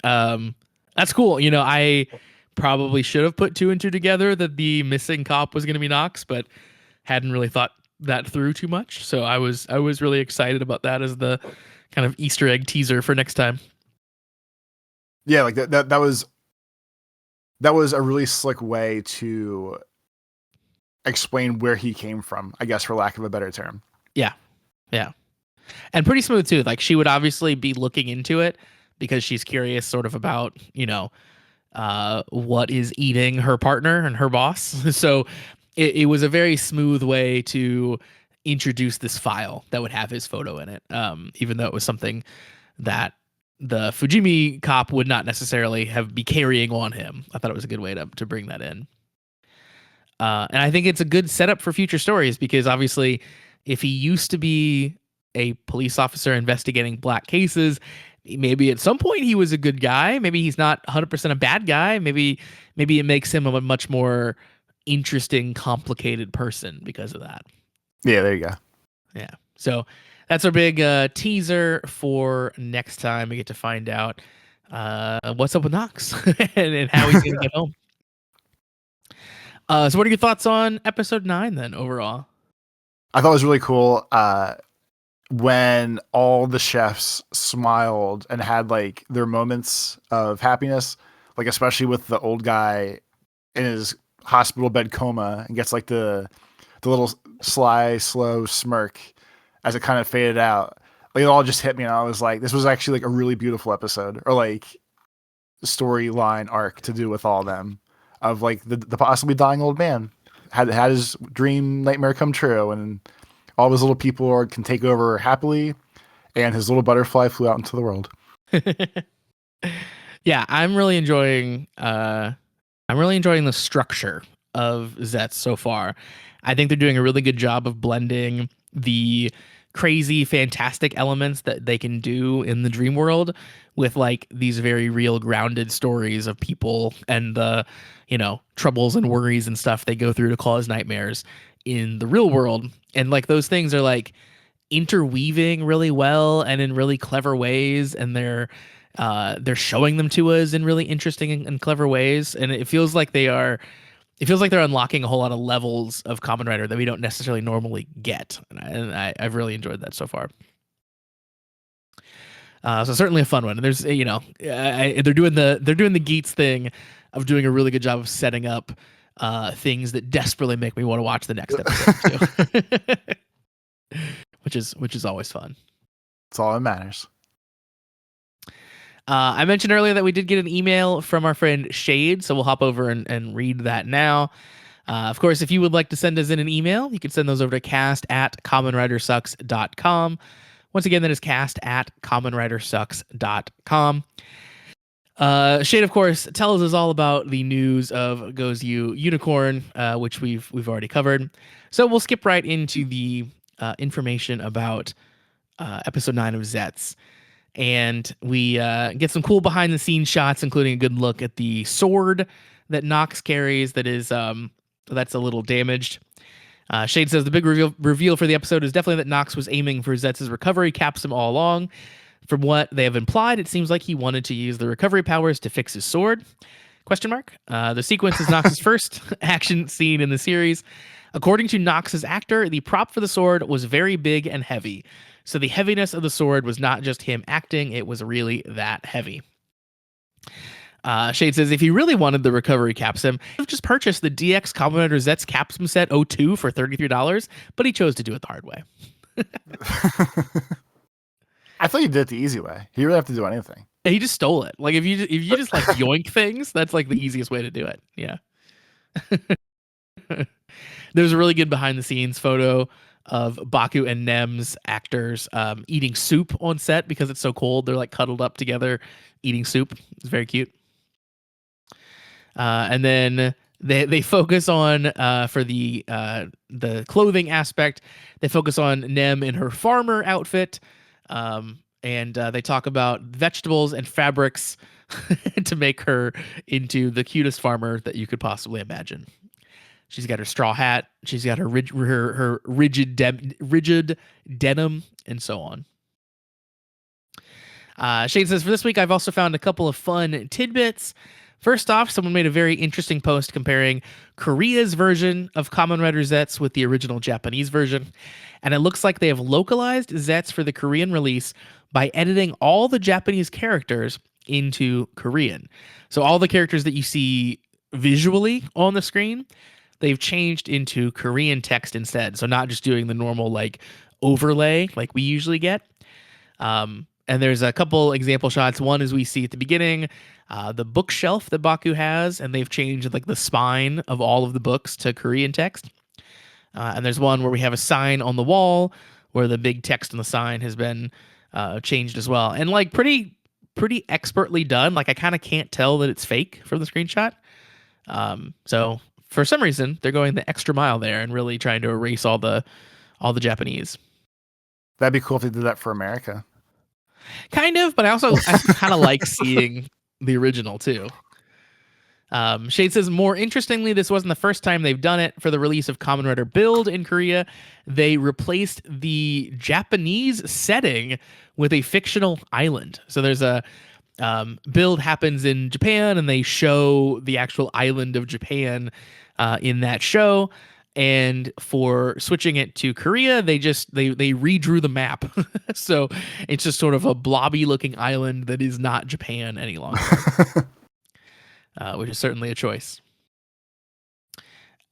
That's cool. I probably should have put 2 and 2 together that the missing cop was going to be Nox, but hadn't really thought that through too much. So I was really excited about that as the kind of Easter egg teaser for next time. Yeah, like that was a really slick way to explain where he came from, I guess, for lack of a better term. Yeah. And pretty smooth too. Like she would obviously be looking into it because she's curious sort of about, what is eating her partner and her boss. So it was a very smooth way to introduce this file that would have his photo in it, even though it was something that the Fujimi cop would not necessarily be carrying on him. I thought it was a good way to bring that in. And I think it's a good setup for future stories because obviously, if he used to be a police officer investigating black cases, maybe at some point he was a good guy. Maybe he's not 100% a bad guy. Maybe it makes him a much more interesting, complicated person because of that. Yeah, there you go. Yeah. So that's our big teaser for next time. We get to find out what's up with Knox and how he's going to get home. So what are your thoughts on episode 9 then overall? I thought it was really cool when all the chefs smiled and had like their moments of happiness, like especially with the old guy in his hospital bed coma and gets like the little sly, slow smirk as it kind of faded out. Like it all just hit me and I was like, this was actually like a really beautiful episode or like storyline arc to do with all of them. Of like the possibly dying old man had his dream nightmare come true, and all of his little people can take over happily, and his little butterfly flew out into the world. Yeah, I'm really enjoying the structure of Zeztz so far. I think they're doing a really good job of blending the crazy, fantastic elements that they can do in the dream world with like these very real, grounded stories of people and the, troubles and worries and stuff they go through to cause nightmares in the real world. And like those things are like interweaving really well and in really clever ways, and they're showing them to us in really interesting and clever ways. And it feels like they're unlocking a whole lot of levels of Kamen Rider that we don't necessarily normally get, and I've really enjoyed that so far. So certainly a fun one. And there's they're doing the Geats thing of doing a really good job of setting up things that desperately make me want to watch the next episode too. which is always fun. It's all that matters. I mentioned earlier that we did get an email from our friend Shade, so we'll hop over and read that now. Of course, if you would like to send us in an email, you can send those over to cast@kamenridersucks.com. Once again, that is cast@kamenridersucks.com. Shade, of course, tells us all about the news of Goes You Unicorn, which we've already covered. So we'll skip right into the information about episode 9 of Zeztz. And we get some cool behind the scenes shots, including a good look at the sword that Knox carries that's a little damaged. Shade says the big reveal for the episode is definitely that Knox was aiming for Zetz's recovery capsule all along. From what they have implied, it seems like he wanted to use the recovery powers to fix his sword. ? The sequence is Knox's first action scene in the series. According to Knox's actor, the prop for the sword was very big and heavy. So the heaviness of the sword was not just him acting, it was really that heavy. Shade says if he really wanted the recovery capsum, he would just purchased the DX Kamen Rider Zeztz capsum set 02 for $33, but he chose to do it the hard way. I thought you did it the easy way. He really have to do anything. Yeah, he just stole it. Like if you just like yoink things, that's like the easiest way to do it. Yeah. There's a really good behind the scenes photo of Baku and Nem's actors eating soup on set because it's so cold. They're like cuddled up together eating soup. It's very cute. And then they focus on for the clothing aspect. They focus on Nem in her farmer outfit, and they talk about vegetables and fabrics to make her into the cutest farmer that you could possibly imagine. She's got her straw hat. She's got her rigid denim, and so on. Shade says, for this week, I've also found a couple of fun tidbits. First off, someone made a very interesting post comparing Korea's version of Kamen Rider Zeztz with the original Japanese version. And it looks like they have localized Zeztz for the Korean release by editing all the Japanese characters into Korean. So all the characters that you see visually on the screen, they've changed into Korean text instead. So not just doing the normal like overlay like we usually get. And there's a couple example shots. One is we see at the beginning the bookshelf that Baku has, and they've changed like the spine of all of the books to Korean text. And there's one where we have a sign on the wall where the big text on the sign has been changed as well, and like pretty expertly done. Like I kind of can't tell that it's fake from the screenshot. So for some reason they're going the extra mile there and really trying to erase all the Japanese. That'd be cool if they did that for America. Kind of, but I kind of like seeing the original too. Shade says, more interestingly, this wasn't the first time they've done it. For the release of Kamen Rider Build in Korea, they replaced the Japanese setting with a fictional island. So there's a Build happens in Japan, and they show the actual island of Japan in that show. And for switching it to Korea, they redrew the map. So it's just sort of a blobby looking island that is not Japan any longer. Which is certainly a choice.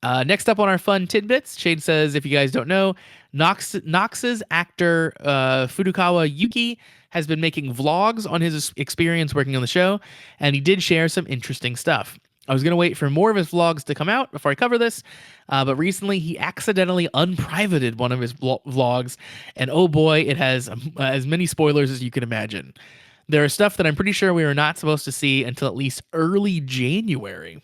Next up on our fun tidbits, Shade says, if you guys don't know, Nox's actor Furukawa Yuki has been making vlogs on his experience working on the show, and he did share some interesting stuff. I was going to wait for more of his vlogs to come out before I cover this, but recently he accidentally unprivated one of his vlogs, and oh boy, it has as many spoilers as you can imagine. There are stuff that I'm pretty sure we are not supposed to see until at least early January.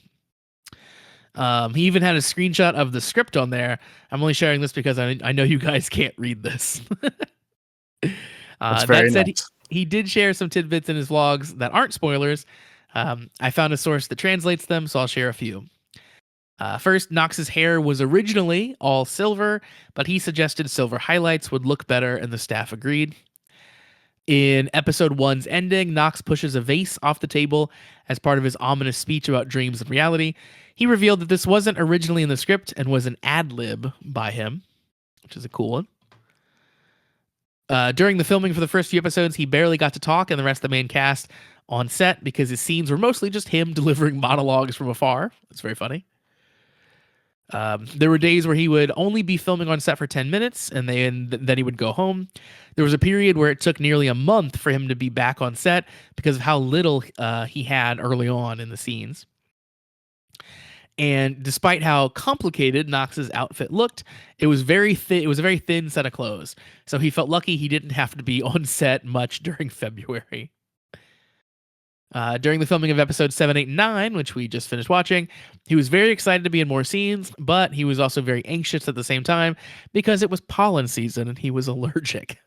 He even had a screenshot of the script on there. I'm only sharing this because I know you guys can't read this. That's very that said, nice. he did share some tidbits in his vlogs that aren't spoilers. I found a source that translates them, so I'll share a few. First, Nox's hair was originally all silver, but he suggested silver highlights would look better, and the staff agreed. In episode 1's ending, Nox pushes a vase off the table as part of his ominous speech about dreams and reality. He revealed that this wasn't originally in the script and was an ad-lib by him, which is a cool one. During the filming for the first few episodes, he barely got to talk and the rest of the main cast on set because his scenes were mostly just him delivering monologues from afar. It's very funny. There were days where he would only be filming on set for 10 minutes and then he would go home. There was a period where it took nearly a month for him to be back on set because of how little he had early on in the scenes. And despite how complicated Nox's outfit looked, it was very thin. It was a very thin set of clothes. So he felt lucky he didn't have to be on set much during February. During the filming of episodes 7, 8, and 9, which we just finished watching, he was very excited to be in more scenes, but he was also very anxious at the same time because it was pollen season and he was allergic.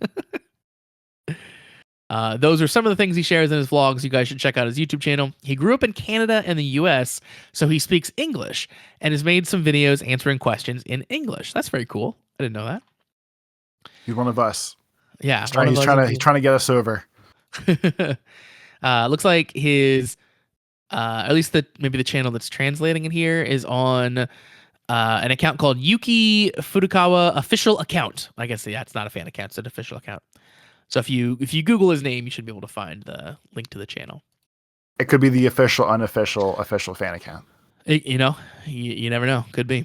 Those are some of the things he shares in his vlogs. You guys should check out his YouTube channel. He grew up in Canada and the US, so he speaks English and has made some videos answering questions in English. That's very cool. I didn't know that. He's one of us. Yeah. He's trying to get us over. Looks like his, at least maybe the channel that's translating it here is on an account called Yuki Furukawa Official Account. I guess, yeah, it's not a fan account, it's an official account. So if you Google his name, you should be able to find the link to the channel. It could be the official, unofficial, official fan account. You never know. Could be.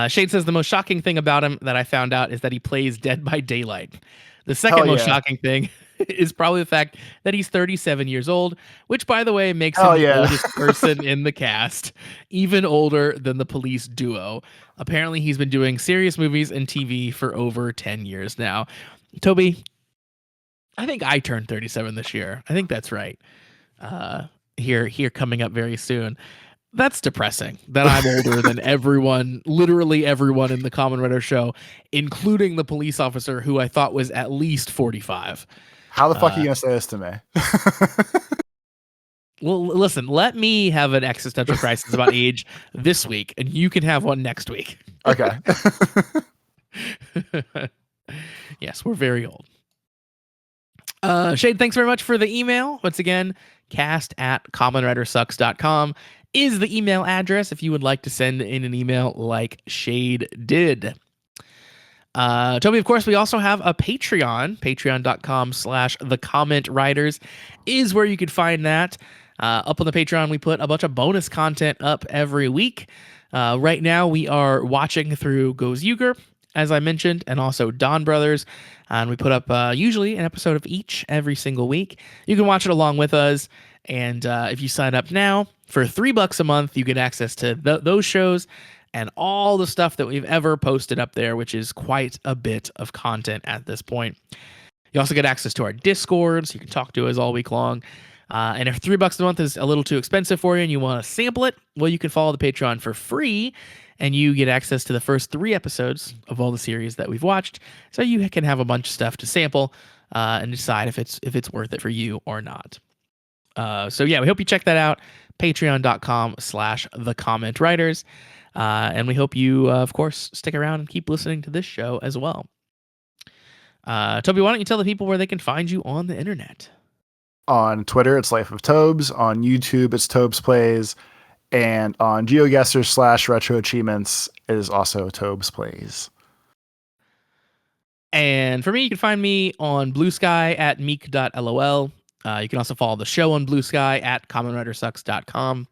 Shade says the most shocking thing about him that I found out is that he plays Dead by Daylight. The second most shocking thing is probably the fact that he's 37 years old, which, by the way, makes him the oldest person in the cast, even older than the police duo. Apparently, he's been doing serious movies and TV for over 10 years now. Toby, I think I turned 37 this year. I think that's right. Here coming up very soon. That's depressing that I'm older than everyone, literally everyone in the Kamen Rider show, including the police officer who I thought was at least 45. How the fuck are you going to say this to me? Well, listen, let me have an existential crisis about age this week, and you can have one next week. Okay. Yes, we're very old. Shade, thanks very much for the email. Once again, cast@kamenridersucks.com is the email address if you would like to send in an email like Shade did. Toby, of course, we also have a Patreon. Patreon.com/thecommentwriters is where you could find that. Up on the Patreon, we put a bunch of bonus content up every week. Right now, we are watching through Goes Yuger, as I mentioned, and also Don Brothers. And we put up usually an episode of each every single week. You can watch it along with us. And if you sign up now for $3 a month, you get access to those shows and all the stuff that we've ever posted up there, which is quite a bit of content at this point. You also get access to our Discord, so you can talk to us all week long. And if $3 a month is a little too expensive for you and you want to sample it, well, you can follow the Patreon for free, and you get access to the first 3 episodes of all the series that we've watched. So you can have a bunch of stuff to sample and decide if it's worth it for you or not. So yeah, we hope you check that out. Patreon.com/thecommentwriters. And we hope you, of course, stick around and keep listening to this show as well. Toby, why don't you tell the people where they can find you on the internet? On Twitter, it's Life of Tobes. On YouTube, it's Tobes Plays. And on GeoGuessr/Retro Achievements, it is also Tobes Plays. And for me, you can find me on Blue Sky at meek.lol. You can also follow the show on Blue Sky at commonwritersucks.com.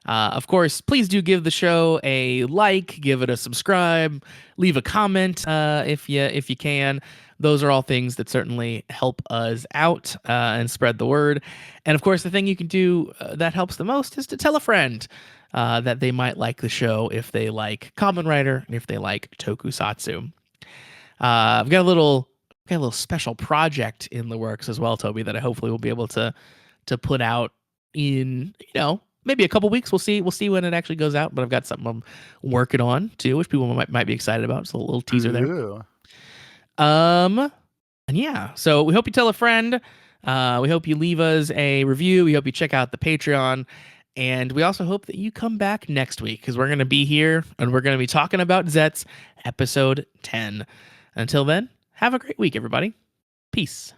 Of course, please do give the show a like, give it a subscribe, leave a comment if you can. Those are all things that certainly help us out and spread the word. And of course, the thing you can do that helps the most is to tell a friend that they might like the show if they like Kamen Rider and if they like tokusatsu. I've got a little special project in the works as well, Toby, that I hopefully will be able to put out in maybe a couple weeks. We'll see when it actually goes out. But I've got something I'm working on too, which people might be excited about. So a little teaser there. Ooh. And yeah, so we hope you tell a friend. We hope you leave us a review. We hope you check out the Patreon. And we also hope that you come back next week because we're going to be here and we're going to be talking about Zeztz episode 10. Until then, have a great week, everybody. Peace.